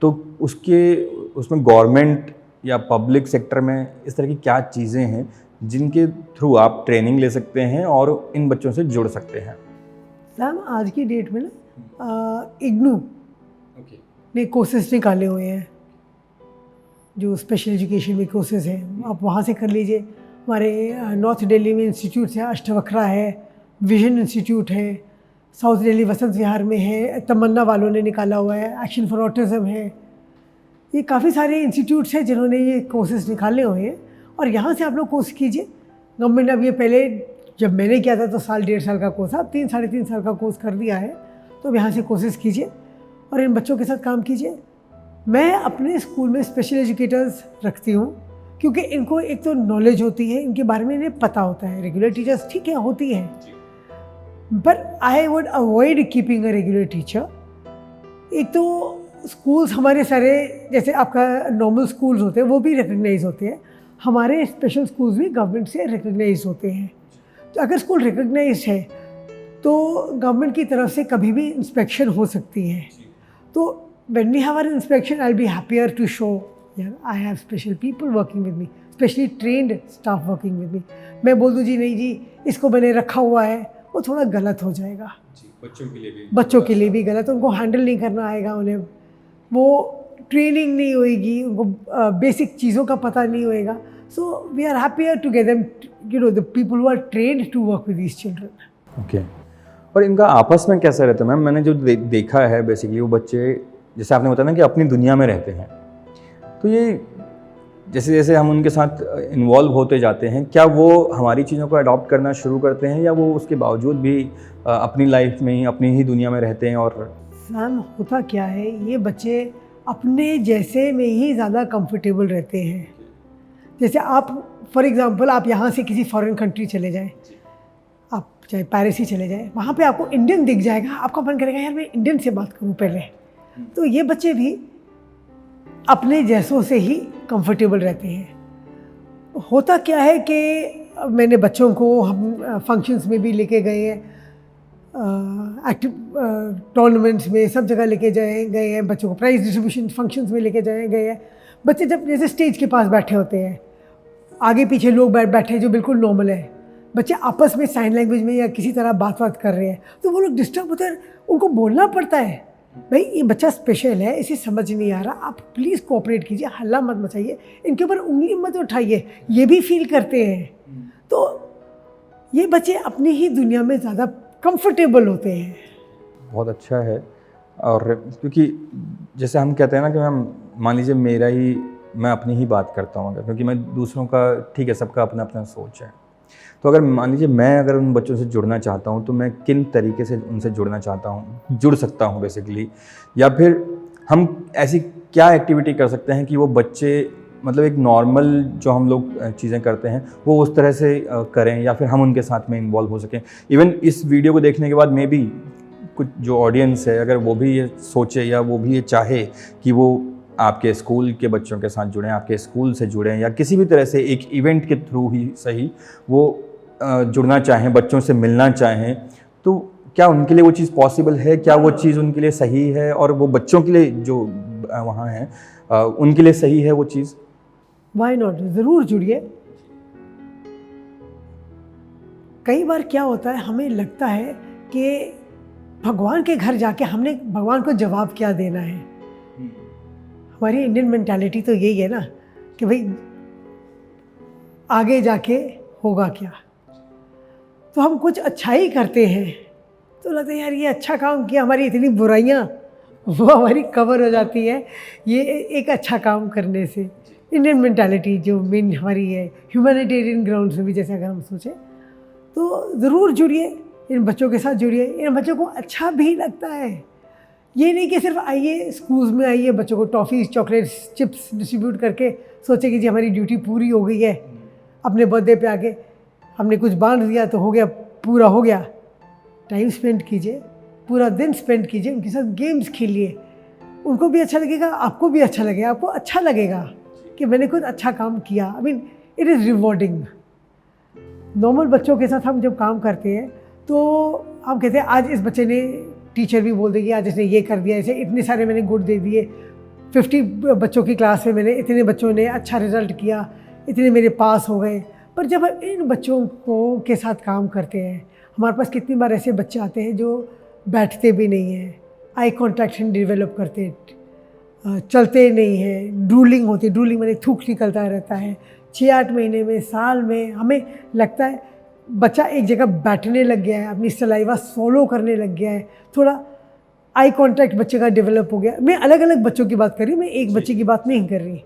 Speaker 1: तो उसमें गवर्नमेंट या पब्लिक सेक्टर में इस तरह की क्या चीज़ें हैं जिनके थ्रू आप ट्रेनिंग ले सकते हैं और इन बच्चों से जुड़ सकते हैं?
Speaker 2: मैम आज की डेट में ना इग्नू ने कोर्सेज निकाले हुए हैं, जो स्पेशल एजुकेशन में कोर्सेज हैं, आप वहाँ से कर लीजिए। हमारे नॉर्थ दिल्ली में इंस्टीट्यूट है, अष्टवक्रा है, विजन इंस्टीट्यूट है, साउथ दिल्ली वसंत विहार में है, तमन्ना वालों ने निकाला हुआ है, एक्शन फॉर ऑटिज्म है। ये काफ़ी सारे इंस्टीट्यूट्स हैं जिन्होंने ये कोर्सेज निकाले हुए हैं, और यहाँ से आप लोग कोर्स कीजिए। गवर्नमेंट अब ये पहले जब मैंने किया था तो 1.5 साल का कोर्स, अब 3-3.5 साल का कोर्स कर दिया है। तो अब यहाँ से कोर्सेज कीजिए और इन बच्चों के साथ काम कीजिए। मैं अपने स्कूल में स्पेशल एजुकेटर्स रखती हूँ, क्योंकि इनको एक तो नॉलेज होती है, इनके बारे में इन्हें पता होता है। रेगुलर टीचर्स ठीक है होती हैं, but I would avoid keeping a regular teacher. एक तो स्कूल्स हमारे सारे, जैसे आपका नॉर्मल स्कूल्स होते हैं वो भी रिकग्नाइज होते हैं, हमारे स्पेशल स्कूल्स भी गवर्नमेंट से रिकग्नाइज होते हैं। तो अगर स्कूल रिकग्नाइज है तो गवर्नमेंट की तरफ से कभी भी इंस्पेक्शन हो सकती है। तो when we have our inspection, I'll be happier to show, yeah, I have special people working with me, specially trained staff working with me. मैं बोल दूँ जी नहीं जी इसको मैंने रखा हुआ है, वो थोड़ा गलत हो जाएगा जी, बच्चों के लिए भी गलत, उनको हैंडल नहीं करना आएगा, उन्हें वो ट्रेनिंग नहीं होएगी, उनको बेसिक चीज़ों का पता नहीं होएगा। So we are happier to get them, the people who are trained to work with these children.
Speaker 1: Okay. और इनका आपस में कैसा रहता है मैम? मैंने जो देखा है बेसिकली, वो बच्चे जैसे आपने बताया ना कि अपनी दुनिया में रहते हैं, तो ये जैसे जैसे हम उनके साथ इन्वॉल्व होते जाते हैं, क्या वो हमारी चीज़ों को अडॉप्ट करना शुरू करते हैं, या वो उसके बावजूद भी अपनी लाइफ में ही, अपनी ही दुनिया में रहते हैं? और
Speaker 2: मैम होता क्या है, ये बच्चे अपने जैसे में ही ज़्यादा कंफर्टेबल रहते हैं। जैसे आप फॉर एग्ज़ाम्पल आप यहाँ से किसी फॉरेन कंट्री चले जाएँ, आप चाहे पेरिस ही चले जाएँ, वहाँ पे आपको इंडियन दिख जाएगा, आपका मन करेगा यार मैं इंडियन से बात करूँ पहले। तो ये बच्चे भी अपने जैसों से ही कंफर्टेबल रहते हैं। होता क्या है कि मैंने बच्चों को हम फंक्शंस में भी लेके गए हैं, एक्टिव टूर्नामेंट्स में सब जगह लेके गए हैं, बच्चों को प्राइज़ डिस्ट्रीब्यूशन फंक्शंस में लेके गए हैं। बच्चे जब जैसे स्टेज के पास बैठे होते हैं, आगे पीछे लोग बैठे जो बिल्कुल नॉर्मल है, बच्चे आपस में साइन लैंग्वेज में या किसी तरह बात कर रहे हैं, तो वो लोग डिस्टर्ब होते हैं, उनको बोलना पड़ता है भाई ये बच्चा स्पेशल है, इसे समझ नहीं आ रहा, आप प्लीज़ कोऑपरेट कीजिए, हल्ला मत मचाइए, इनके ऊपर उंगली मत उठाइए, ये भी फील करते हैं। तो ये बच्चे अपनी ही दुनिया में ज़्यादा कंफर्टेबल होते हैं।
Speaker 1: बहुत अच्छा है। और क्योंकि जैसे हम कहते हैं ना कि मैम मान लीजिए मैं अपनी ही बात करता हूँ, क्योंकि मैं दूसरों का, ठीक है सबका अपना अपना सोच है, तो अगर मान लीजिए मैं अगर उन बच्चों से जुड़ना चाहता हूँ तो मैं किन तरीके से उनसे जुड़ना चाहता हूँ, जुड़ सकता हूँ बेसिकली, या फिर हम ऐसी क्या एक्टिविटी कर सकते हैं कि वो बच्चे मतलब एक नॉर्मल जो हम लोग चीज़ें करते हैं वो उस तरह से करें, या फिर हम उनके साथ में इन्वॉल्व हो सकें। इवन इस वीडियो को देखने के बाद मे बी कुछ जो ऑडियंस है अगर वो भी ये सोचे या वो भी ये चाहे कि वो आपके स्कूल के बच्चों के साथ जुड़ें, आपके स्कूल से जुड़ें, या किसी भी तरह से एक इवेंट के थ्रू ही सही वो जुड़ना चाहें, बच्चों से मिलना चाहें, तो क्या उनके लिए वो चीज़ पॉसिबल है? क्या वो चीज़ उनके लिए सही है? और वो बच्चों के लिए जो वहाँ हैं उनके लिए सही है वो चीज़?
Speaker 2: वाई नॉट, ज़रूर जुड़िए। कई बार क्या होता है, हमें लगता है कि भगवान के घर जाके हमने भगवान को जवाब क्या देना है, हमारी इंडियन मेंटालिटी तो यही है ना कि भाई आगे जाके होगा क्या, तो हम कुछ अच्छा ही करते हैं तो लगता है यार ये अच्छा काम किया, हमारी इतनी बुराइयाँ वो हमारी कवर हो जाती है ये एक अच्छा काम करने से। इंडियन मेंटालिटी जो मेन हमारी है, ह्यूमैनिटेरियन ग्राउंड से भी जैसे अगर हम सोचें तो ज़रूर जुड़िए, इन बच्चों के साथ जुड़िए, इन बच्चों को अच्छा भी लगता है। ये नहीं कि सिर्फ आइए स्कूल्स में आइए बच्चों को टॉफ़ीज़ चॉकलेट्स चिप्स डिस्ट्रीब्यूट करके सोचे कि जी हमारी ड्यूटी पूरी हो गई है, अपने बर्थडे पे आके हमने कुछ बांट दिया तो हो गया, पूरा हो गया। टाइम स्पेंड कीजिए, पूरा दिन स्पेंड कीजिए, उनके साथ गेम्स खेलिए, उनको भी अच्छा लगेगा, आपको भी अच्छा लगेगा, आपको अच्छा लगेगा कि मैंने कुछ अच्छा काम किया। I mean it is rewarding. Normal बच्चों के साथ हम जब काम करते हैं तो हम कहते हैं आज इस बच्चे ने, टीचर भी बोल देगी आज इसने ये कर दिया, ऐसे इतने सारे मैंने गुड दे दिए, 50 बच्चों की क्लास में मैंने इतने बच्चों ने अच्छा रिजल्ट किया, इतने मेरे पास हो गए। पर जब हम इन बच्चों को के साथ काम करते हैं, हमारे पास कितनी बार ऐसे बच्चे आते हैं जो बैठते भी नहीं हैं, आई कॉन्टैक्ट डेवलप करते, चलते नहीं हैं, ड्रूलिंग होती है, ड्रूलिंग मैंने थूक निकलता रहता है। 6-8 महीने में, साल में हमें लगता है बच्चा एक जगह बैठने लग गया है, अपनी सलाइवा स्वॉलो करने लग गया है, थोड़ा आई कांटेक्ट बच्चे का डेवलप हो गया। मैं अलग अलग बच्चों की बात कर रही हूँ, मैं एक बच्चे की बात नहीं कर रही।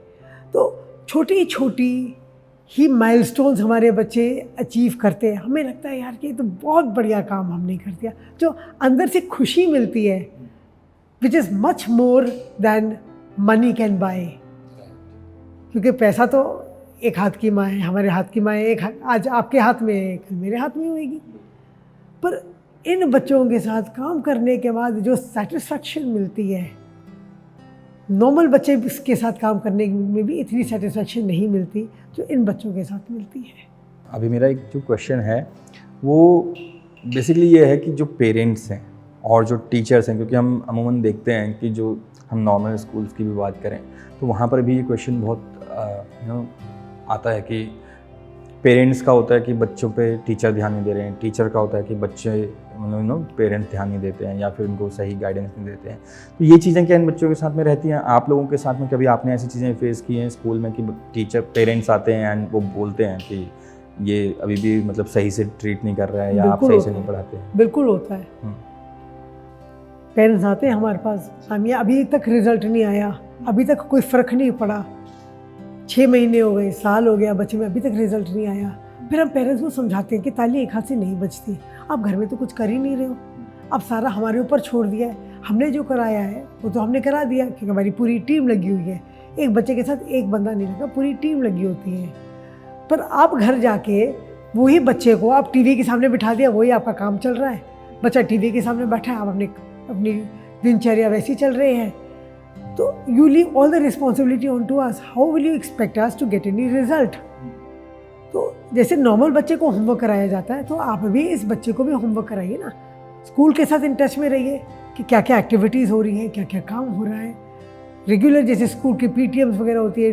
Speaker 2: तो छोटी छोटी ही माइलस्टोन्स हमारे बच्चे अचीव करते हैं, हमें लगता है यार कि ये तो बहुत बढ़िया काम हमने कर दिया, जो अंदर से खुशी मिलती है, which is much more than money can buy. क्योंकि पैसा तो एक हाथ की माँ है, हमारे हाथ की माँ है, एक आज आपके हाथ में है, कल मेरे हाथ में होएगी। पर इन बच्चों के साथ काम करने के बाद जो सेटिस्फैक्शन मिलती है, नॉर्मल बच्चे के साथ काम करने में भी इतनी सेटिस्फैक्शन नहीं मिलती जो इन बच्चों के साथ मिलती है।
Speaker 1: अभी मेरा एक जो क्वेश्चन है वो बेसिकली ये है कि जो पेरेंट्स हैं और जो टीचर्स हैं, क्योंकि हम अमूमन देखते हैं कि जो हम नॉर्मल स्कूल्स की भी बात करें तो वहाँ पर भी ये क्वेश्चन बहुत आता है कि पेरेंट्स का होता है कि बच्चों पे टीचर ध्यान नहीं दे रहे हैं, टीचर का होता है कि बच्चे मतलब पेरेंट्स ध्यान नहीं देते हैं या फिर उनको सही गाइडेंस नहीं देते हैं। तो ये चीज़ें क्या इन बच्चों के साथ में रहती हैं? आप लोगों के साथ में कभी आपने ऐसी चीज़ें फेस की हैं स्कूल में कि टीचर पेरेंट्स आते हैं एंड वो बोलते हैं कि ये अभी भी मतलब सही से ट्रीट नहीं कर रहा है या आप सही से नहीं पढ़ाते हैं?
Speaker 2: बिल्कुल होता है। पेरेंट्स आते हैं हमारे पास, हम ये अभी तक रिजल्ट नहीं आया, अभी तक कोई फ़र्क नहीं पड़ा, 6 महीने हो गए, साल हो गया, बच्चे में अभी तक रिजल्ट नहीं आया। फिर हम पेरेंट्स को समझाते हैं कि ताली एक हाथ से नहीं बजती, आप घर में तो कुछ कर ही नहीं रहे हो, आप सारा हमारे ऊपर छोड़ दिया है, हमने जो कराया है वो तो हमने करा दिया क्योंकि हमारी पूरी टीम लगी हुई है। एक बच्चे के साथ एक बंदा नहीं लगा, पूरी टीम लगी होती है। पर आप घर जाके वही बच्चे को आप टीवी के सामने बिठा दिया, वही आपका काम चल रहा है, बच्चा टीवी के सामने बैठा है, आप अपनी दिनचर्या वैसी चल रही है, तो you leave all the responsibility onto us. How will you expect us to get any result? तो जैसे नॉर्मल बच्चे को होमवर्क कराया जाता है तो आप भी इस बच्चे को भी होमवर्क कराइए ना, स्कूल के साथ इन टच में रहिए कि क्या क्या एक्टिविटीज़ हो रही हैं, क्या क्या काम हो रहा है। रेगुलर जैसे स्कूल की PTMs वगैरह होती है,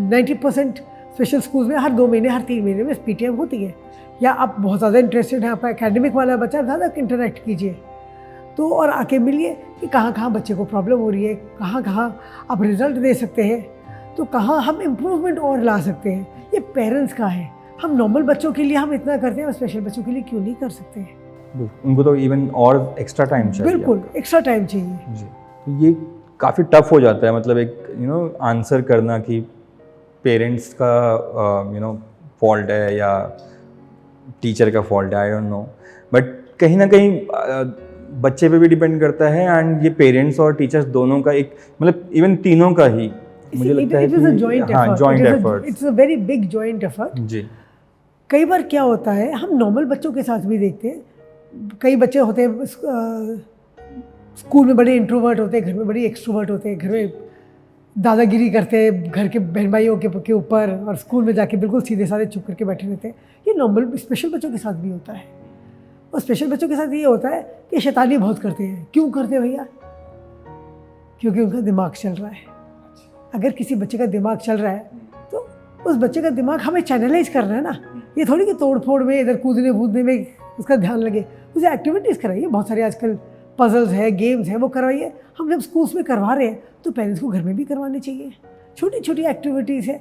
Speaker 2: 90% स्पेशल स्कूल में हर 2 महीने हर 3 महीने में PTM होती है। या आप बहुत ज़्यादा इंटरेस्टेड हैं, आपका एकेडमिक वाला बच्चा, ज़्यादा इंटरेक्ट कीजिए तो और आके मिलिए कि कहाँ कहाँ बच्चे को प्रॉब्लम हो रही है, कहाँ कहाँ आप रिज़ल्ट दे सकते हैं, तो कहाँ हम इम्प्रूवमेंट और ला सकते हैं। ये पेरेंट्स का है, हम नॉर्मल बच्चों के लिए हम इतना करते हैं, और स्पेशल बच्चों के लिए क्यों नहीं कर सकते हैं?
Speaker 1: उनको तो इवन और एक्स्ट्रा टाइम चाहिए।
Speaker 2: बिल्कुल एक्स्ट्रा टाइम चाहिए
Speaker 1: जी। तो ये काफ़ी टफ हो जाता है, मतलब एक आंसर करना कि पेरेंट्स का फॉल्ट है या टीचर का फॉल्ट है, आई डोंट नो, बट कहीं ना कहीं बच्चे पे भी डिपेंड करता है एंड ये पेरेंट्स और टीचर्स दोनों का एक मतलब इवन तीनों का ही मुझे लगता है कि joint effort,
Speaker 2: it's a very big joint effort.
Speaker 1: जी।
Speaker 2: कई बार क्या होता है, हम नॉर्मल बच्चों के साथ भी देखते हैं, कई बच्चे होते हैं स्कूल में बड़े इंट्रोवर्ट होते हैं, घर में बड़े एक्सट्रोवर्ट होते हैं, घर में दादागिरी करते हैं घर के बहन भाइयों के ऊपर, और स्कूल में जाके बिल्कुल सीधे साधे चुप करके बैठे रहते हैं। ये नॉर्मल स्पेशल बच्चों के साथ भी होता है, और स्पेशल बच्चों के साथ ये होता है कि शैतानी बहुत करते हैं। क्यों करते हैं भैया? क्योंकि उनका दिमाग चल रहा है। अगर किसी बच्चे का दिमाग चल रहा है तो उस बच्चे का दिमाग हमें चैनलाइज करना है ना, ये थोड़ी कि तोड़ फोड़ में इधर कूदने वूदने में उसका ध्यान लगे, उसे एक्टिविटीज़ कराइए। बहुत सारे आजकल पजल्स है, गेम्स है, वो करवाइए। हम जब स्कूल्स में करवा रहे हैं तो पेरेंट्स को घर में भी करवाने चाहिए। छोटी छोटी एक्टिविटीज़ है,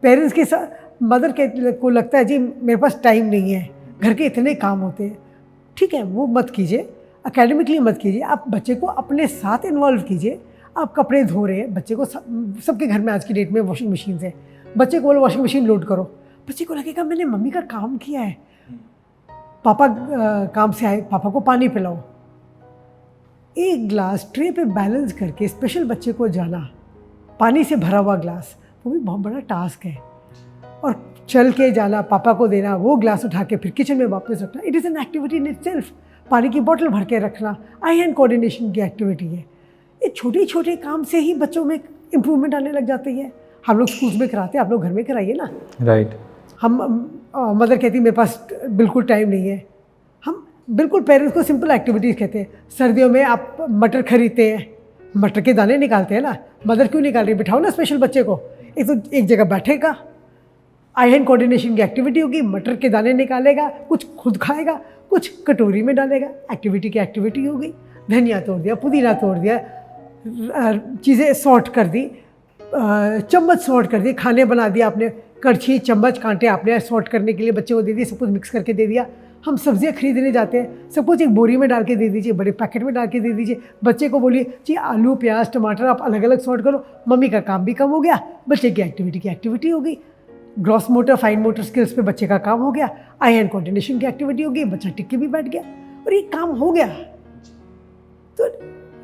Speaker 2: पेरेंट्स के साथ मदर को लगता है जी मेरे पास टाइम नहीं है, घर के इतने काम होते हैं, ठीक है वो मत कीजिए, एकेडमिकली मत कीजिए, आप बच्चे को अपने साथ इन्वॉल्व कीजिए। आप कपड़े धो रहे हैं, बच्चे को सबके घर में आज की डेट में वॉशिंग मशीन है, बच्चे को बोलो वॉशिंग मशीन लोड करो, बच्चे को लगेगा मैंने मम्मी का काम किया है। पापा काम से आए, पापा को पानी पिलाओ, एक ग्लास ट्रे पे बैलेंस करके स्पेशल बच्चे को जाना, पानी से भरा हुआ ग्लास, वो भी बहुत बड़ा टास्क है। और चल के जाना, पापा को देना, वो ग्लास उठा के फिर किचन में वापस रखना, it is an activity in itself. पानी की बोतल भर के रखना आई हैंड कोऑर्डिनेशन की एक्टिविटी है। ये छोटे छोटे काम से ही बच्चों में इम्प्रूवमेंट आने लग जाती है। हम लोग स्कूल्स में कराते हैं, आप लोग घर में कराइए ना।
Speaker 1: राइट।
Speaker 2: हम मदर कहती मेरे पास बिल्कुल टाइम नहीं है, हम बिल्कुल पेरेंट्स को सिंपल एक्टिविटीज़ कहते हैं। सर्दियों में आप मटर खरीदते हैं, मटर के दाने निकालते हैं ना, मदर क्यों निकाल रही, बिठाओ ना स्पेशल बच्चे को, एक तो एक जगह बैठेगा, आई हैंड कोऑर्डिनेशन की एक्टिविटी होगी, मटर के दाने निकालेगा, कुछ खुद खाएगा, कुछ कटोरी में डालेगा, एक्टिविटी की एक्टिविटी हो गई। धनिया तोड़ दिया, पुदीना तोड़ दिया, चीज़ें सॉर्ट कर दी, चम्मच सॉर्ट कर दी, खाने बना दिया आपने, कड़छी चम्मच कांटे आपने सॉर्ट करने के लिए बच्चे को दे दिए, सब कुछ मिक्स करके दे दिया। हम सब्जियां खरीदने जाते हैं, सब कुछ एक बोरी में डाल के दे दीजिए, बड़े पैकेट में डाल के दे दीजिए, बच्चे को बोलिए जी आलू प्याज टमाटर आप अलग अलग सॉर्ट करो, मम्मी का काम भी कम हो गया, बच्चे की एक्टिविटी हो गई। Gross motor fine motor skills पे बच्चे का काम हो गया, आई हैंड कोऑर्डिनेशन की एक्टिविटी हो गई, बच्चा टिक के भी बैठ गया और ये काम हो गया। तो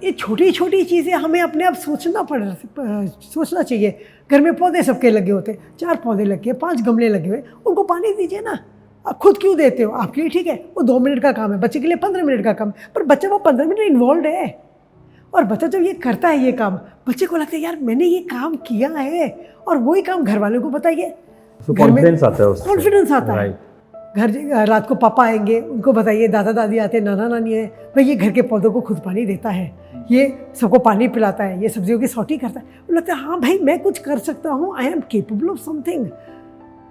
Speaker 2: ये छोटी छोटी चीज़ें हमें अपने आप सोचना चाहिए। घर में पौधे सबके लगे होते हैं, 4 पौधे लगे, 5 गमले लगे हुए, उनको पानी दीजिए ना। आप खुद क्यों देते हो, आपके लिए ठीक है वो 2 मिनट का काम है, बच्चे के लिए 15 मिनट का काम, पर बच्चा वो 15 मिनट इन्वॉल्व है। और बच्चा जब ये करता है ये काम, बच्चे को लगता है यार मैंने ये काम किया है, और वही काम घर वालों को बताइए,
Speaker 1: कॉन्फिडेंस आता है,
Speaker 2: कॉन्फिडेंस आता है। घर रात को पापा आएंगे, उनको बताइए, दादा दादी आते हैं, नाना नानी है, भाई ये घर के पौधों को खुद पानी देता है, ये सबको पानी पिलाता है, ये सब्जियों की सॉटी करता है। उनको लगता है हाँ भाई मैं कुछ कर सकता हूँ, I am capable of something.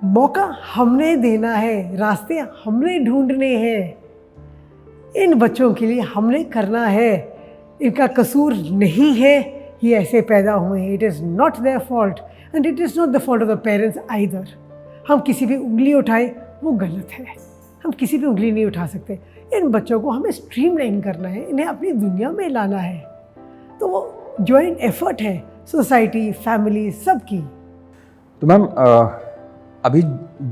Speaker 2: मौका हमने देना है, रास्ते हमने ढूंढने हैं, इन बच्चों के लिए हमने करना है, इनका कसूर नहीं है, ये ऐसे पैदा हुए हैं, it is not their fault and it is not the fault of the parents either. हम किसी भी उंगली उठाएं वो गलत है, हम किसी भी उंगली नहीं उठा सकते। इन बच्चों को हमें स्ट्रीमलाइन करना है, इन्हें अपनी दुनिया में लाना है, तो वो जॉइंट एफर्ट है सोसाइटी, फैमिली, सबकी।
Speaker 1: तो मैम अभी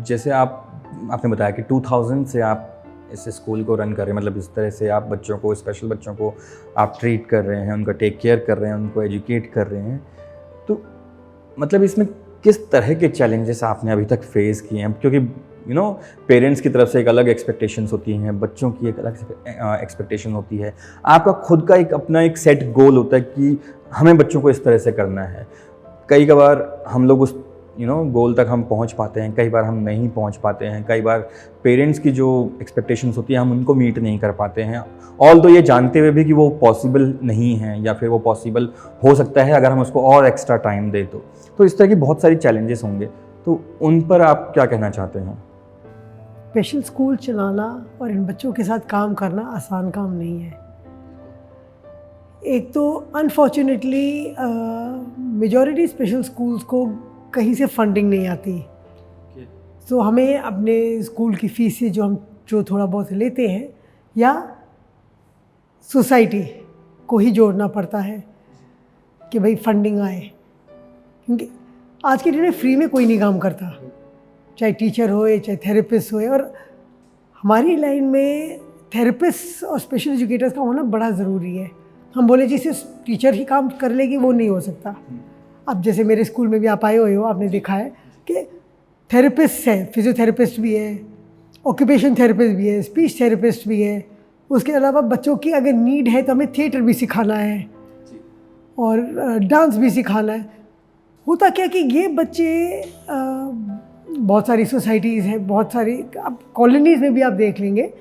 Speaker 1: जैसे आपने बताया कि 2000 से आप इस स्कूल को रन कर रहे हैं, मतलब इस तरह से आप बच्चों को, स्पेशल बच्चों को आप ट्रीट कर रहे हैं, उनका टेक केयर कर रहे हैं, उनको एजुकेट कर रहे हैं, तो मतलब इसमें किस तरह के चैलेंजेस आपने अभी तक फेस किए हैं? क्योंकि पेरेंट्स की तरफ से एक अलग एक्सपेक्टेशंस होती हैं, बच्चों की एक अलग एक्सपेक्टेशन होती है, आपका खुद का एक अपना एक सेट गोल होता है कि हमें बच्चों को इस तरह से करना है। कई बार हम लोग उस गोल तक हम पहुंच पाते हैं, कई बार हम नहीं पहुंच पाते हैं, कई बार पेरेंट्स की जो एक्सपेक्टेशंस होती है हम उनको मीट नहीं कर पाते हैं, ऑल तो ये जानते हुए भी कि वो पॉसिबल नहीं है, या फिर वो पॉसिबल हो सकता है अगर हम उसको और एक्स्ट्रा टाइम दें तो इस तरह की बहुत सारी चैलेंजेस होंगे, तो उन पर आप क्या कहना चाहते हैं?
Speaker 2: स्पेशल स्कूल चलाना और इन बच्चों के साथ काम करना आसान काम नहीं है। एक तो अनफॉर्चुनेटली मेजॉरिटी स्पेशल स्कूल्स को कहीं से फंडिंग नहीं आती, तो हमें अपने स्कूल की फ़ीस से जो थोड़ा बहुत लेते हैं या सोसाइटी को ही जोड़ना पड़ता है कि भाई फंडिंग आए, क्योंकि आज के दिन में फ्री में कोई नहीं काम करता, चाहे टीचर होए चाहे थेरेपिस्ट होए, और हमारी लाइन में थेरेपिस्ट और स्पेशल एजुकेटर्स का होना बड़ा ज़रूरी है। हम बोले जी सिर्फ टीचर ही काम कर लेगी, वो नहीं हो सकता। अब जैसे मेरे स्कूल में भी आप आए हुए हो, आपने देखा है कि थेरेपिस्ट है, फिजियोथेरेपिस्ट भी है, ऑक्यूपेशन थेरेपिस्ट भी है, स्पीच थेरेपिस्ट भी है, उसके अलावा बच्चों की अगर नीड है तो हमें थिएटर भी सिखाना है और डांस भी सिखाना है। होता क्या कि ये बच्चे बहुत सारी सोसाइटीज़ हैं, बहुत सारी अब कॉलोनीज़ में भी आप देख लेंगे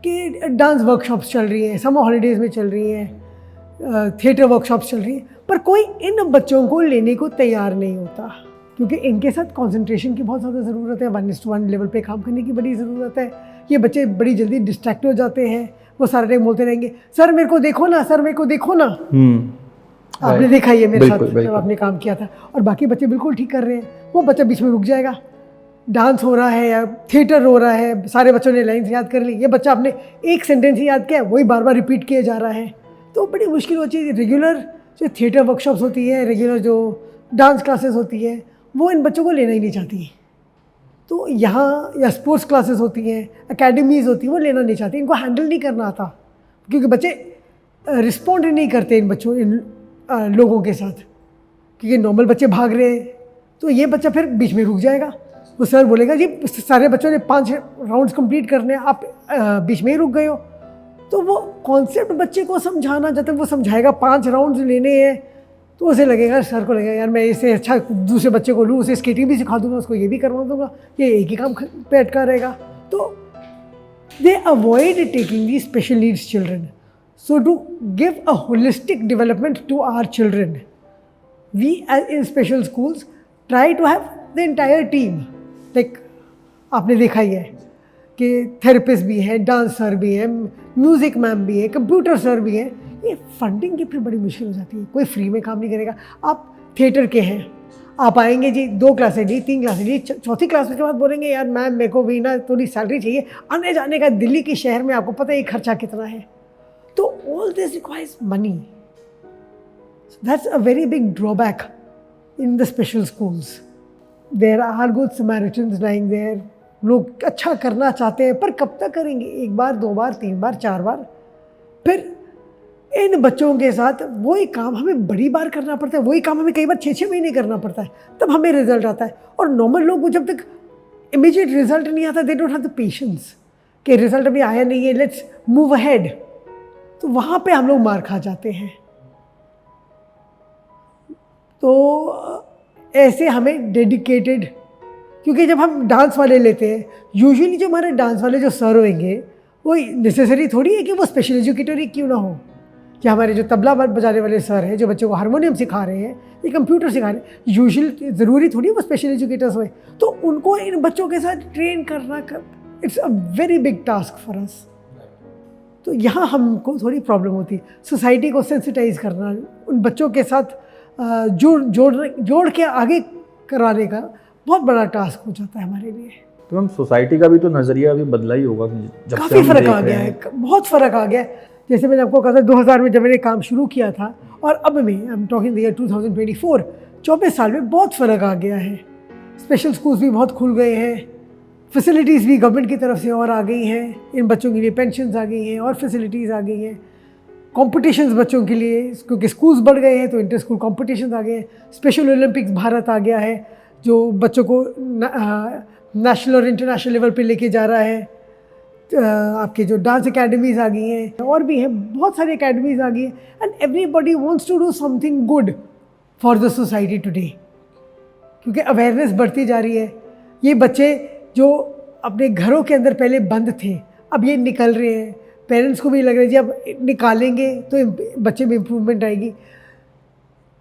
Speaker 2: कि डांस वर्कशॉप्स चल रही हैं, समर हॉलीडेज़ में चल रही हैं, थिएटर वर्कशॉप्स चल रही हैं, पर कोई इन बच्चों को लेने को तैयार नहीं होता, क्योंकि इनके साथ कंसंट्रेशन की बहुत ज़्यादा ज़रूरत है, 1:1 लेवल पे काम करने की बड़ी ज़रूरत है। ये बच्चे बड़ी जल्दी डिस्ट्रैक्ट हो जाते हैं, वो सारा टाइम बोलते रहेंगे सर मेरे को देखो ना, सर मेरे को देखो ना। आपने
Speaker 1: right.
Speaker 2: देखा ही है मेरे साथ
Speaker 1: बिल्कुल।
Speaker 2: जब आपने काम किया था। और बाकी बच्चे बिल्कुल ठीक कर रहे हैं, वो बच्चा बीच में रुक जाएगा, डांस हो रहा है या थिएटर हो रहा है, सारे बच्चों ने लाइन्स याद कर ली, ये बच्चा आपने एक सेंटेंस ही याद किया, वही बार बार रिपीट किया जा रहा है। तो बड़ी मुश्किल होती है। रेगुलर जो थिएटर वर्कशॉप्स होती है, रेगुलर जो डांस क्लासेस होती है, वो इन बच्चों को लेना ही नहीं चाहती। तो यहाँ या स्पोर्ट्स क्लासेस होती हैं, एकेडमीज़ होती हैं, वो लेना नहीं चाहती, इनको हैंडल नहीं करना आता, क्योंकि बच्चे रिस्पॉन्ड नहीं करते इन बच्चों, इन लोगों के साथ, क्योंकि नॉर्मल बच्चे भाग रहे हैं। तो ये बच्चा फिर बीच में रुक जाएगा, वो सर बोलेगा जी सारे बच्चों ने 5 राउंड्स कंप्लीट करने हैं, आप बीच में ही रुक गए हो। तो वो कॉन्सेप्ट बच्चे को समझाना, जब तक वो समझाएगा 5 राउंड्स लेने हैं, तो उसे लगेगा, सर को लगेगा यार मैं इससे अच्छा दूसरे बच्चे को लूँ, उसे स्केटिंग भी सिखा दूंगा, उसको ये भी करवा दूंगा, ये एक ही काम पे अटका रहेगा। तो they avoid taking the special needs children. So to give a holistic development to our children, we in special schools try to have the entire team. Like आपने देखा ही है कि थेरेपिस्ट भी हैं, डांस सर भी हैं, म्यूज़िक मैम भी है, कंप्यूटर सर भी हैं। ये फंडिंग की फिर बड़ी मुश्किल हो जाती है, कोई फ्री में काम नहीं करेगा। आप थिएटर के हैं, आप आएंगे जी 2 क्लासें ली, 3 क्लासें ली, 4थी क्लास के बाद बोलेंगे यार मैम मेरे को भी ना थोड़ी सैलरी चाहिए, आने जाने का दिल्ली के शहर में आपको पता है खर्चा कितना है। तो all this requires money, that's a very big drawback in the special schools. There are good samaritans lying there, लोग अच्छा करना चाहते हैं, पर कब तक करेंगे? 1 बार 2 बार 3 बार 4 बार। फिर इन बच्चों के साथ वही काम हमें बड़ी बार करना पड़ता है, वही काम हमें कई बार 6-6 महीने करना पड़ता है, तब हमें रिजल्ट आता है। और नॉर्मल लोग को जब तक इमीडिएट रिजल्ट नहीं आता, they don't have the patience कि रिजल्ट अभी आया नहीं है, लेट्स मूव अहेड। तो वहाँ पे हम लोग मार खा जाते हैं। तो ऐसे हमें डेडिकेटेड, क्योंकि जब हम डांस वाले लेते हैं, यूजुअली जो हमारे डांस वाले जो सर होंगे वो नेसेसरी थोड़ी है कि वो स्पेशल एजुकेटर ही क्यों ना हो, कि हमारे जो तबला बजाने वाले सर हैं, जो बच्चों को हारमोनियम सिखा रहे हैं, ये कंप्यूटर सिखा रहे हैं, यूजुअली ज़रूरी थोड़ी वो स्पेशल एजुकेटर्स हुए। तो उनको इन बच्चों के साथ ट्रेन करना it's a very big task for us. तो यहाँ हमको थोड़ी प्रॉब्लम होती है। सोसाइटी को सेंसिटाइज करना, उन बच्चों के साथ जोड़ के आगे कराने का बहुत बड़ा टास्क हो जाता है हमारे लिए।
Speaker 1: तो हम सोसाइटी का भी तो नज़रिया भी बदला ही होगा, जब
Speaker 2: काफ़ी फ़र्क आ गया है, बहुत फ़र्क आ गया है। जैसे मैंने आपको कहा था 2000 में जब मैंने काम शुरू किया था और अब में, I am talking the year 2024, 24 साल में बहुत फ़र्क आ गया है। स्पेशल स्कूल्स भी बहुत खुल गए हैं, फैसिलिटीज़ भी गवर्नमेंट की तरफ से और आ गई हैं, इन बच्चों के लिए पेंशन्स आ गई हैं और फैसिलिटीज़ आ गई हैं। कॉम्पिटिशन्स बच्चों के लिए, क्योंकि स्कूल्स बढ़ गए हैं तो इंटर स्कूल कॉम्पिटिशन्स आ गए हैं। स्पेशल ओलंपिक्स भारत आ गया है, जो बच्चों को नेशनल और इंटरनेशनल लेवल पे लेके जा रहा है। आपके जो डांस एकेडमीज़ आ गई हैं, और भी हैं, बहुत सारी एकेडमीज़ आ गई हैं। And everybody wants to do something good for the society today, क्योंकि अवेयरनेस बढ़ती जा रही है। ये बच्चे जो अपने घरों के अंदर पहले बंद थे, अब ये निकल रहे हैं। पेरेंट्स को भी लग रहा है जी अब निकालेंगे तो बच्चे में इम्प्रूवमेंट आएगी।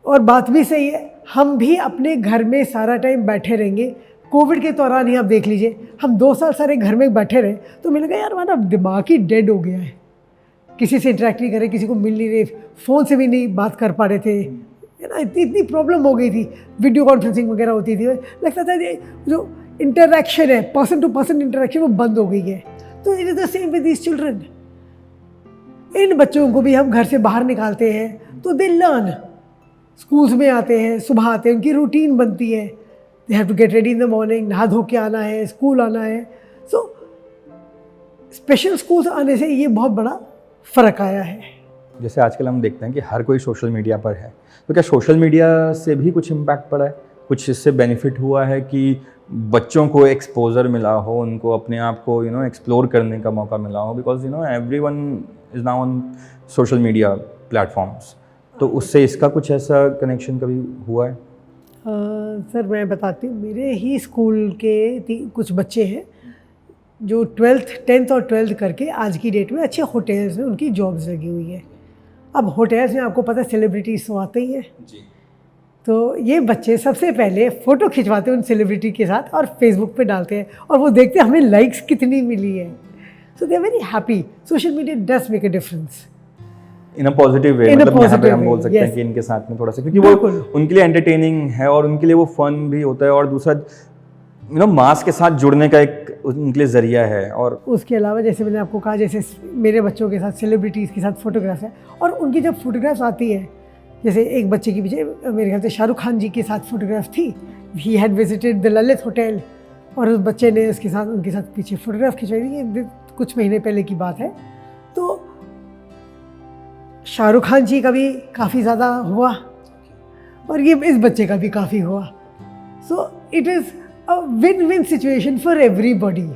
Speaker 2: और बात भी सही है, हम भी अपने घर में सारा टाइम बैठे रहेंगे। कोविड के दौरान ही आप देख लीजिए, हम 2 साल सारे घर में बैठे रहे, तो मुझे लगा यार हमारा दिमाग ही डेड हो गया है। किसी से इंटरेक्ट नहीं कर रहे, किसी को मिल नहीं रहे, फ़ोन से भी नहीं बात कर पा रहे थे, है ना। इतनी प्रॉब्लम हो गई थी, वीडियो कॉन्फ्रेंसिंग वगैरह होती थी, लगता था जो इंटरेक्शन है, पर्सन टू पर्सन इंटरेक्शन, वो बंद हो गई है। तो it is the same with these children. इन बच्चों को भी हम घर से बाहर निकालते हैं तो दे लर्न, स्कूल्स में आते हैं, सुबह आते हैं, उनकी रूटीन बनती है, they have to get ready in the morning, नहा धो के आना है, स्कूल आना है। सो स्पेशल स्कूल्स आने से ये बहुत बड़ा फ़र्क आया है।
Speaker 1: जैसे आजकल हम देखते हैं कि हर कोई सोशल मीडिया पर है, तो क्या सोशल मीडिया से भी कुछ इम्पैक्ट पड़ा है, कुछ इससे बेनिफिट हुआ है कि बच्चों को एक्सपोजर मिला हो, उनको अपने आप को एक्सप्लोर करने का मौका मिला हो, because everyone is now on social media platforms, तो उससे इसका कुछ ऐसा कनेक्शन कभी हुआ है?
Speaker 2: सर मैं बताती हूँ, मेरे ही स्कूल के कुछ बच्चे हैं जो 10th और 12th करके आज की डेट में अच्छे होटल्स में उनकी जॉब्स लगी हुई है। अब होटल्स में आपको पता है सेलिब्रिटीज़ तो आते ही हैं जी, तो ये बच्चे सबसे पहले फ़ोटो खिंचवाते हैं उन सेलिब्रिटी के साथ और फेसबुक पे डालते हैं, और वो देखते हैं हमें लाइक्स कितनी मिली है। So they are very happy. Social media does make a difference.
Speaker 1: In a positive way,
Speaker 2: In a
Speaker 1: मतलब यहाँ पे
Speaker 2: positive
Speaker 1: हम
Speaker 2: way,
Speaker 1: बोल सकते हैं
Speaker 2: yes.
Speaker 1: कि इनके साथ में थोड़ा सा, क्योंकि वो
Speaker 2: बिल्कुल।
Speaker 1: उनके लिए एंटरटेनिंग है और उनके लिए वो फन भी होता है, और दूसरा मास के साथ जुड़ने का एक उनके लिए जरिया है। और
Speaker 2: उसके अलावा जैसे मैंने आपको कहा, जैसे मेरे बच्चों के साथ सेलिब्रिटीज़ के साथ फोटोग्राफ्स है, और उनकी जब फोटोग्राफ्स आती है, जैसे एक बच्चे के पीछे मेरे ख्याल से शाहरुख खान जी के साथ फोटोग्राफ थी, he had visited the Lalit hotel, और उस बच्चे ने उसके साथ उनके साथ पीछे फोटोग्राफ खिंचवाई थी। ये कुछ महीने पहले की बात है। तो शाहरुख खान जी का भी काफ़ी ज़्यादा हुआ, और ये इस बच्चे का भी काफ़ी हुआ। सो it is a win win situation for everybody.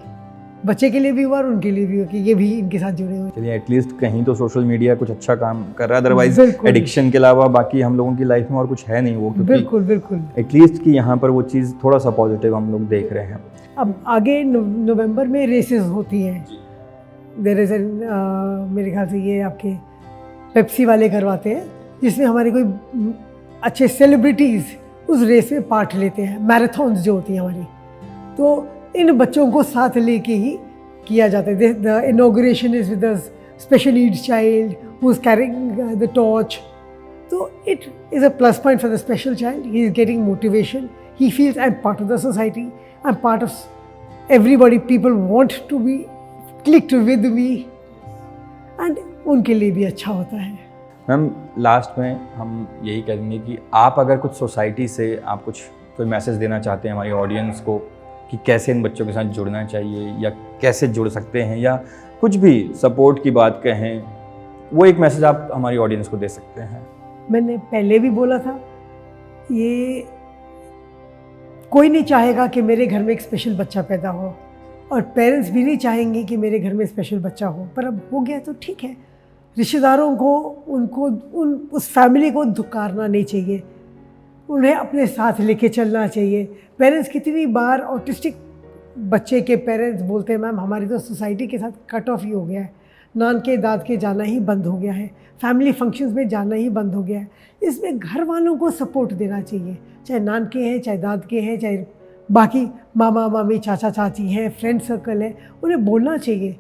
Speaker 2: बच्चे के लिए भी हुआ और उनके लिए भी हुआ कि ये भी इनके साथ जुड़े हुए।
Speaker 1: चलिए एटलीस्ट कहीं तो सोशल मीडिया कुछ अच्छा काम कर रहा है, अदरवाइज
Speaker 2: बिल्कुल।
Speaker 1: एडिक्शन के अलावा बाकी हम लोगों की लाइफ में और कुछ है नहीं वो, क्योंकि
Speaker 2: बिल्कुल बिल्कुल।
Speaker 1: एटलीस्ट कि यहाँ पर वो चीज़ थोड़ा सा पॉजिटिव हम लोग देख रहे हैं।
Speaker 2: अब आगे नवंबर में रेसेस होती हैं। देयर इज़ मेरे ख्याल से ये आपके पेप्सी वाले करवाते हैं, जिसमें हमारे कोई अच्छे सेलिब्रिटीज़ उस रेस में पार्ट लेते हैं, मैराथन्स जो होती हैं हमारी। तो इन बच्चों को साथ लेके ही किया जाता है। The inauguration is with a special needs child who is carrying the torch. तो it is a plus point for the special child. He is getting motivation, he feels I am part of the society, I am part of everybody, people want to be clicked with me, and उनके लिए भी अच्छा होता है।
Speaker 1: Ma'am last में हम यही कहेंगे कि आप अगर कुछ सोसाइटी से आप कुछ कोई मैसेज देना चाहते हैं हमारी ऑडियंस को कि कैसे इन बच्चों के साथ जुड़ना चाहिए या कैसे जुड़ सकते हैं, या कुछ भी सपोर्ट की बात कहें, वो एक मैसेज आप हमारी ऑडियंस को दे सकते हैं।
Speaker 2: मैंने पहले भी बोला था, ये कोई नहीं चाहेगा कि मेरे घर में एक स्पेशल बच्चा पैदा हो, और पेरेंट्स भी नहीं चाहेंगे कि मेरे घर में स्पेशल बच्चा हो, पर अब हो गया तो ठीक है। रिश्तेदारों को उस फैमिली को धुकारना नहीं चाहिए, उन्हें अपने साथ लेके चलना चाहिए। पेरेंट्स कितनी बार ऑटिस्टिक बच्चे के पेरेंट्स बोलते हैं, मैम हमारी तो सोसाइटी के साथ कट ऑफ ही हो गया है, नान के दाद के जाना ही बंद हो गया है, फैमिली फंक्शंस में जाना ही बंद हो गया है। इसमें घर वालों को सपोर्ट देना चाहिए, चाहे नान के हैं, चाहे दाद के हैं, चाहे बाकी मामा मामी चाचा चाची हैं, फ्रेंड सर्कल है, उन्हें बोलना चाहिए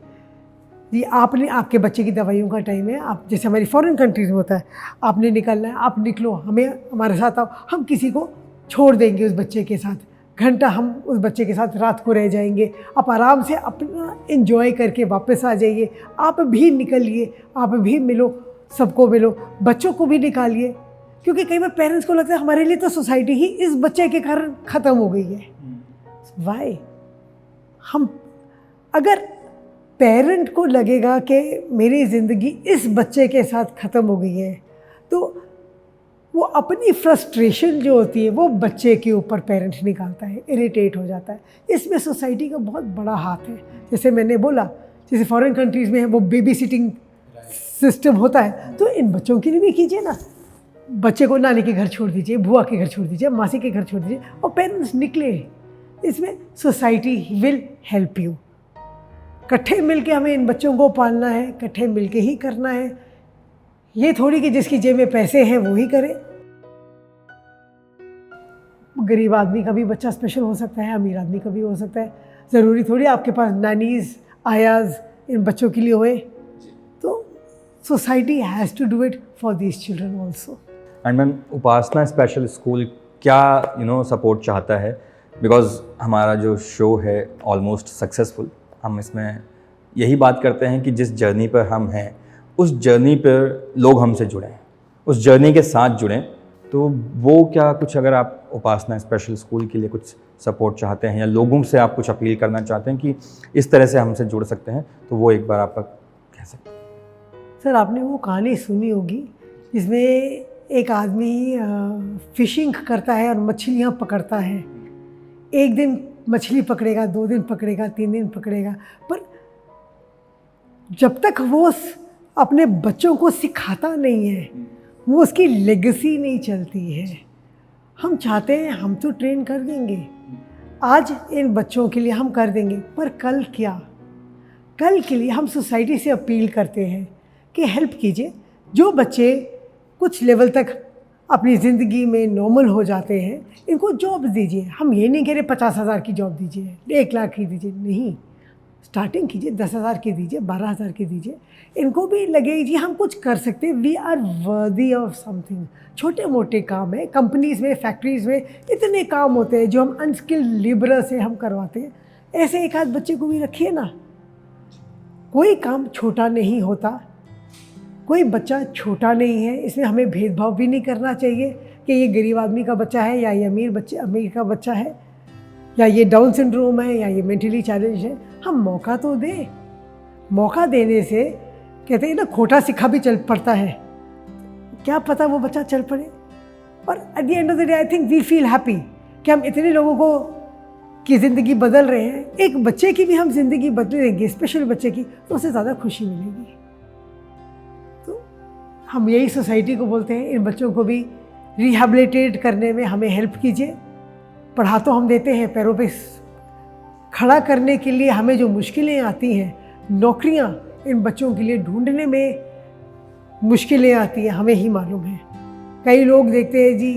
Speaker 2: जी आपने, आपके बच्चे की दवाइयों का टाइम है, आप जैसे हमारी फॉरेन कंट्रीज़ में होता है, आपने निकलना है, आप निकलो, हमारे साथ आओ, हम किसी को छोड़ देंगे उस बच्चे के साथ, घंटा हम उस बच्चे के साथ रात को रह जाएंगे, आप आराम से अपना एंजॉय करके वापस आ जाइए। आप भी निकलिए, आप भी मिलो, सबको मिलो, बच्चों को भी निकालिए, क्योंकि कई बार पेरेंट्स को लगता है हमारे लिए तो सोसाइटी ही इस बच्चे के कारण ख़त्म हो गई है। वाई? हम अगर पेरेंट को लगेगा कि मेरी ज़िंदगी इस बच्चे के साथ ख़त्म हो गई है, तो वो अपनी फ्रस्ट्रेशन जो होती है वो बच्चे के ऊपर पेरेंट निकालता है, इरिटेट हो जाता है। इसमें सोसाइटी का बहुत बड़ा हाथ है। जैसे मैंने बोला, जैसे फॉरेन कंट्रीज़ में है वो बेबी सिटिंग सिस्टम होता है, तो इन बच्चों के लिए भी कीजिए ना। बच्चे को नानी के घर छोड़ दीजिए, बुआ के घर छोड़ दीजिए, मासी के घर छोड़ दीजिए, और पेरेंट्स निकले। इसमें सोसाइटी विल हेल्प यू। इकट्ठे मिलके हमें इन बच्चों को पालना है, इकट्ठे मिलके ही करना है। ये थोड़ी कि जिसकी जेब में पैसे हैं वो ही करे। गरीब आदमी का भी बच्चा स्पेशल हो सकता है, अमीर आदमी का भी हो सकता है। ज़रूरी थोड़ी आपके पास नानीज आयाज इन बच्चों के लिए होए। तो society has to do it for these children also.
Speaker 1: And ma'am Upasana special school क्या सपोर्ट चाहता है, बिकॉज हमारा जो शो है ऑलमोस्ट सक्सेसफुल, हम इसमें यही बात करते हैं कि जिस जर्नी पर हम हैं उस जर्नी पर लोग हमसे जुड़ें, उस जर्नी के साथ जुड़ें। तो वो क्या कुछ अगर आप उपासना स्पेशल स्कूल के लिए कुछ सपोर्ट चाहते हैं या लोगों से आप कुछ अपील करना चाहते हैं कि इस तरह से हमसे जुड़ सकते हैं, तो वो एक बार आप कह सकते हैं।
Speaker 2: सर आपने वो कहानी सुनी होगी जिसमें एक आदमी फिशिंग करता है और मछलियाँ पकड़ता है। एक दिन मछली पकड़ेगा, 2 दिन पकड़ेगा, 3 दिन पकड़ेगा, पर जब तक वो अपने बच्चों को सिखाता नहीं है वो उसकी लेगेसी नहीं चलती है। हम चाहते हैं हम तो ट्रेन कर देंगे, आज इन बच्चों के लिए हम कर देंगे, पर कल क्या? कल के लिए हम सोसाइटी से अपील करते हैं कि हेल्प कीजिए। जो बच्चे कुछ लेवल तक अपनी ज़िंदगी में नॉर्मल हो जाते हैं, इनको जॉब दीजिए। हम ये नहीं कह रहे 50,000 की जॉब दीजिए, 1 लाख की दीजिए, नहीं। स्टार्टिंग कीजिए, 10,000 की दीजिए, 12,000 की दीजिए, इनको भी लगे जी हम कुछ कर सकते हैं, we are worthy of something. छोटे मोटे काम है, कंपनीज़ में, फैक्ट्रीज़ में इतने काम होते हैं जो हम अनस्किल्ड लेबर से हम करवाते हैं, ऐसे एक आध बच्चे को भी रखिए ना। कोई काम छोटा नहीं होता, कोई बच्चा छोटा नहीं है, इसमें हमें भेदभाव भी नहीं करना चाहिए कि ये गरीब आदमी का बच्चा है या ये अमीर का बच्चा है, या ये डाउन सिंड्रोम है या ये मेंटली चैलेंज है। हम मौका तो दें। मौका देने से कहते हैं ना, खोटा सिक्का भी चल पड़ता है, क्या पता वो बच्चा चल पड़े। और at the end of the day I think we feel happy कि हम इतने लोगों को की ज़िंदगी बदल रहे हैं। एक बच्चे की भी हम ज़िंदगी बदलेंगे, स्पेशल बच्चे की, तो उससे ज़्यादा खुशी मिलेगी। तो हम यही सोसाइटी को बोलते हैं, इन बच्चों को भी रिहैबिलिटेट करने में हमें हेल्प कीजिए। पढ़ा तो हम देते हैं, पैरों पे खड़ा करने के लिए हमें जो मुश्किलें आती हैं, नौकरियां इन बच्चों के लिए ढूंढने में मुश्किलें आती हैं, हमें ही मालूम है। कई लोग देखते हैं जी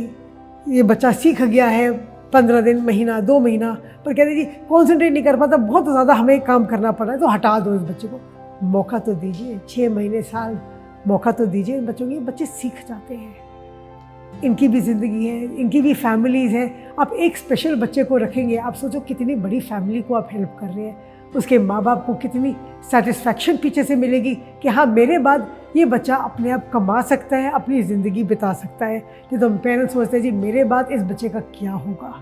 Speaker 2: ये बच्चा सीख गया है 15 दिन, महीना, 2 महीना, पर कहते हैं जी कॉन्सेंट्रेट नहीं कर पाता, बहुत ज़्यादा हमें काम करना पड़ रहा है, तो हटा दो इस बच्चे को। मौका तो दीजिए, 6 महीने, साल मौका तो दीजिए इन बच्चों को। ये बच्चे सीख जाते हैं, इनकी भी ज़िंदगी है, इनकी भी फैमिलीज़ हैं। आप एक स्पेशल बच्चे को रखेंगे, आप सोचो कितनी बड़ी फैमिली को आप हेल्प कर रहे हैं, उसके माँ बाप को कितनी सेटिस्फैक्शन पीछे से मिलेगी कि हाँ मेरे बाद ये बच्चा अपने आप कमा सकता है, अपनी ज़िंदगी बिता सकता है। नहीं तो पेरेंट्स सोचते हैं जी मेरे बाद इस बच्चे का क्या होगा।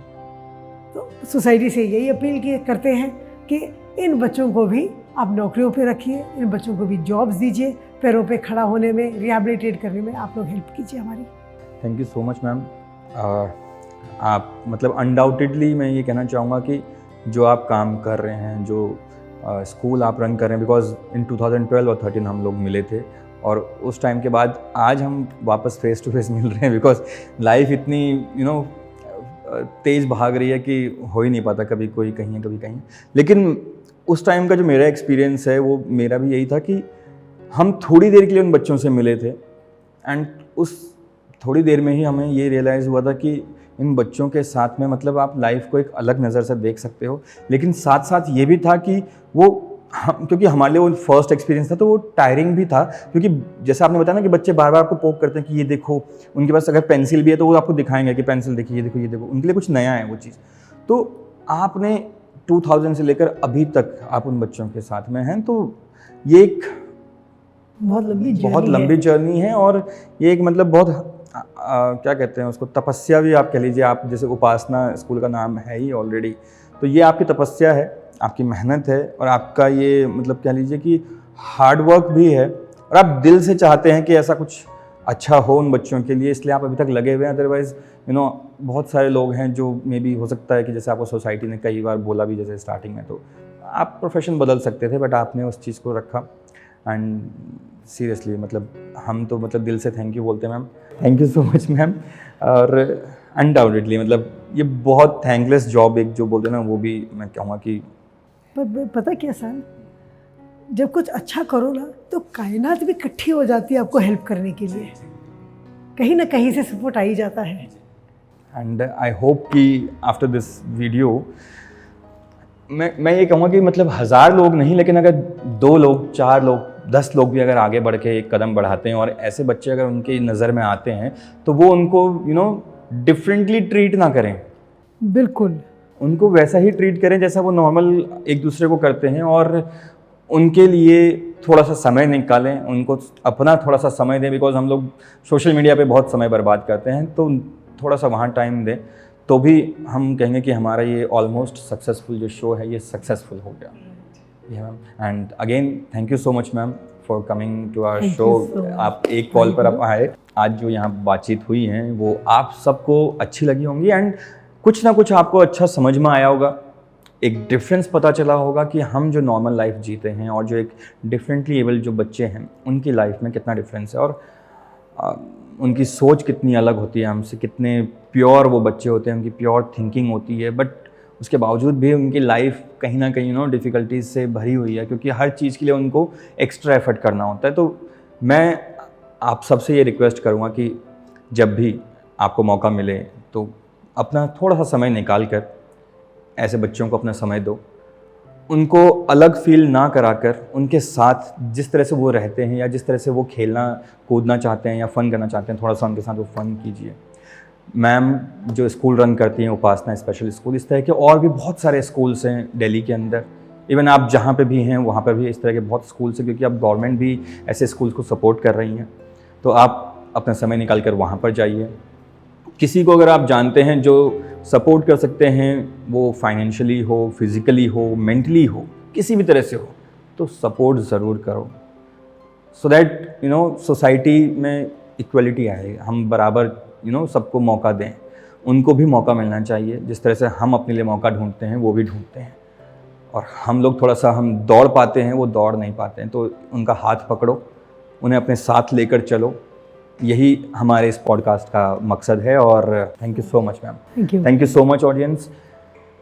Speaker 2: तो सोसाइटी से यही अपील करते हैं कि इन बच्चों को भी आप नौकरियों पे रखिए, इन बच्चों को भी जॉब्स दीजिए, पैरों पे खड़ा होने में, रिहैबिलिटेट करने में आप लोग हेल्प कीजिए हमारी।
Speaker 1: Thank you so much ma'am. आप मतलब अनडाउटेडली मैं ये कहना चाहूँगा कि जो आप काम कर रहे हैं, जो स्कूल आप रन कर रहे हैं, बिकॉज इन 2012 और 13 हम लोग मिले थे, और उस टाइम के बाद आज हम वापस फेस टू फेस मिल रहे हैं, बिकॉज लाइफ इतनी तेज़ भाग रही है कि हो ही नहीं पाता, कभी कोई कहीं है कभी कहीं। लेकिन उस टाइम का जो मेरा एक्सपीरियंस है वो मेरा भी यही था कि हम थोड़ी देर के लिए उन बच्चों से मिले थे, एंड उस थोड़ी देर में ही हमें ये रियलाइज़ हुआ था कि इन बच्चों के साथ में मतलब आप लाइफ को एक अलग नज़र से देख सकते हो। लेकिन साथ साथ ये भी था कि वो क्योंकि हमारे लिए वो फर्स्ट एक्सपीरियंस था, तो वो टायरिंग भी था, क्योंकि जैसे आपने बताया ना कि बच्चे बार बार आपको पोक करते हैं कि ये देखो, उनके पास अगर पेंसिल भी है तो वो आपको दिखाएंगे कि पेंसिल देखिए, ये देखो, ये देखो, उनके लिए कुछ नया है वो चीज़। तो आपने 2000 से लेकर अभी तक आप उन बच्चों के साथ में हैं, तो ये एक बहुत लंबी जर्नी है, और ये एक मतलब बहुत क्या कहते हैं उसको, तपस्या भी आप कह लीजिए। आप जैसे उपासना स्कूल का नाम है ही ऑलरेडी, तो ये आपकी तपस्या है, आपकी मेहनत है, और आपका ये मतलब कह लीजिए कि हार्ड वर्क भी है, और आप दिल से चाहते हैं कि ऐसा कुछ अच्छा हो उन बच्चों के लिए, इसलिए आप अभी तक लगे हुए हैं। अदरवाइज़ बहुत सारे लोग हैं जो मे बी हो सकता है कि जैसे आपको सोसाइटी ने कई बार बोला भी जैसे स्टार्टिंग में, तो आप प्रोफेशन बदल सकते थे, बट आपने उस चीज़ को रखा। एंड सीरियसली मतलब हम तो मतलब दिल से थैंक यू बोलते हैं ma'am, thank you so much ma'am. और अनडाउटेडली मतलब ये बहुत थैंकलेस जॉब एक जो बोलते हैं ना, वो भी मैं कहूँगा कि
Speaker 2: पर पता क्या सर, जब कुछ अच्छा करो ना तो कायनात भी इकट्ठी हो जाती है आपको हेल्प करने के लिए, कहीं ना कहीं से सपोर्ट आ ही जाता है।
Speaker 1: एंड आई होप कि आफ्टर दिस वीडियो मैं ये कहूँगा कि मतलब 1000 लोग नहीं, लेकिन अगर 2 लोग, 4 लोग, 10 लोग भी अगर आगे बढ़ के एक कदम बढ़ाते हैं, और ऐसे बच्चे अगर उनकी नज़र में आते हैं, तो वो उनको डिफरेंटली ट्रीट ना करें,
Speaker 2: बिल्कुल
Speaker 1: उनको वैसा ही ट्रीट करें जैसा वो नॉर्मल एक दूसरे को करते हैं, और उनके लिए थोड़ा सा समय निकालें, उनको अपना थोड़ा सा समय दें। बिकॉज हम लोग सोशल मीडिया पे बहुत समय बर्बाद करते हैं, तो थोड़ा सा वहाँ टाइम दें, तो भी हम कहेंगे कि हमारा ये ऑलमोस्ट सक्सेसफुल जो शो है ये सक्सेसफुल हो गया। Ma'am, and again thank you so much ma'am for coming to our show. आप एक कॉल पर आप आए, आज जो यहाँ बातचीत हुई है वो आप सबको अच्छी लगी होंगी, एंड कुछ ना कुछ आपको अच्छा समझ में आया होगा, एक डिफरेंस पता चला होगा कि हम जो नॉर्मल लाइफ जीते हैं और जो एक डिफरेंटली एबल जो बच्चे हैं उनकी लाइफ में कितना डिफरेंस है, और उनकी सोच कितनी अलग होती है हमसे, कितने प्योर वो बच्चे होते हैं, उनकी प्योर थिंकिंग होती है, बट उसके बावजूद भी उनकी लाइफ कहीं ना कहीं डिफ़िकल्टीज से भरी हुई है, क्योंकि हर चीज़ के लिए उनको एक्स्ट्रा एफर्ट करना होता है। तो मैं आप सबसे ये रिक्वेस्ट करूँगा कि जब भी आपको मौका मिले तो अपना थोड़ा सा समय निकाल कर ऐसे बच्चों को अपना समय दो, उनको अलग फील ना कराकर उनके साथ जिस तरह से वो रहते हैं या जिस तरह से वो खेलना कूदना चाहते हैं या फ़न करना चाहते हैं, थोड़ा सा उनके साथ वो फ़न कीजिए। मैम जो स्कूल रन करती हैं उपासना स्पेशल स्कूल, इस तरह के और भी बहुत सारे स्कूल्स हैं दिल्ली के अंदर। इवन आप जहाँ पे भी हैं वहाँ पर भी इस तरह के बहुत स्कूल्स हैं, क्योंकि अब गवर्नमेंट भी ऐसे स्कूल्स को सपोर्ट कर रही हैं। तो आप अपना समय निकाल कर वहाँ पर जाइए। किसी को अगर आप जानते हैं जो सपोर्ट कर सकते हैं, वो फाइनेंशियली हो, फिज़िकली हो, मेंटली हो, किसी भी तरह से हो, तो सपोर्ट ज़रूर करो, सो दैट सोसाइटी में इक्वलिटी आए, हम बराबर सबको मौका दें। उनको भी मौका मिलना चाहिए, जिस तरह से हम अपने लिए मौका ढूंढते हैं वो भी ढूंढते हैं। और हम लोग थोड़ा सा हम दौड़ पाते हैं, वो दौड़ नहीं पाते हैं, तो उनका हाथ पकड़ो, उन्हें अपने साथ लेकर चलो। यही हमारे इस पॉडकास्ट का मकसद है। और thank you so much ma'am. Thank you so much audience.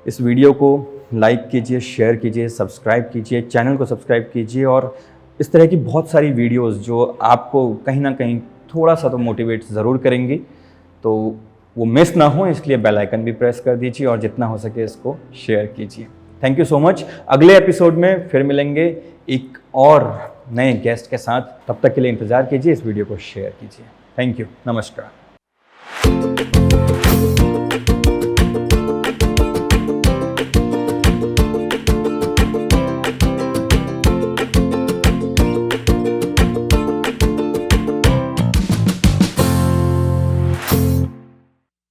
Speaker 1: इस वीडियो को लाइक कीजिए, शेयर कीजिए, सब्सक्राइब कीजिए, चैनल को सब्सक्राइब कीजिए, और इस तरह की बहुत सारी वीडियोस जो आपको कहीं ना कहीं थोड़ा सा तो मोटिवेट ज़रूर करेंगी, तो वो मिस ना हो, इसलिए बेल आइकन भी प्रेस कर दीजिए और जितना हो सके इसको शेयर कीजिए। Thank you so much. अगले एपिसोड में फिर मिलेंगे एक और नए गेस्ट के साथ। तब तक के लिए इंतज़ार कीजिए, इस वीडियो को शेयर कीजिए। थैंक यू, नमस्कार।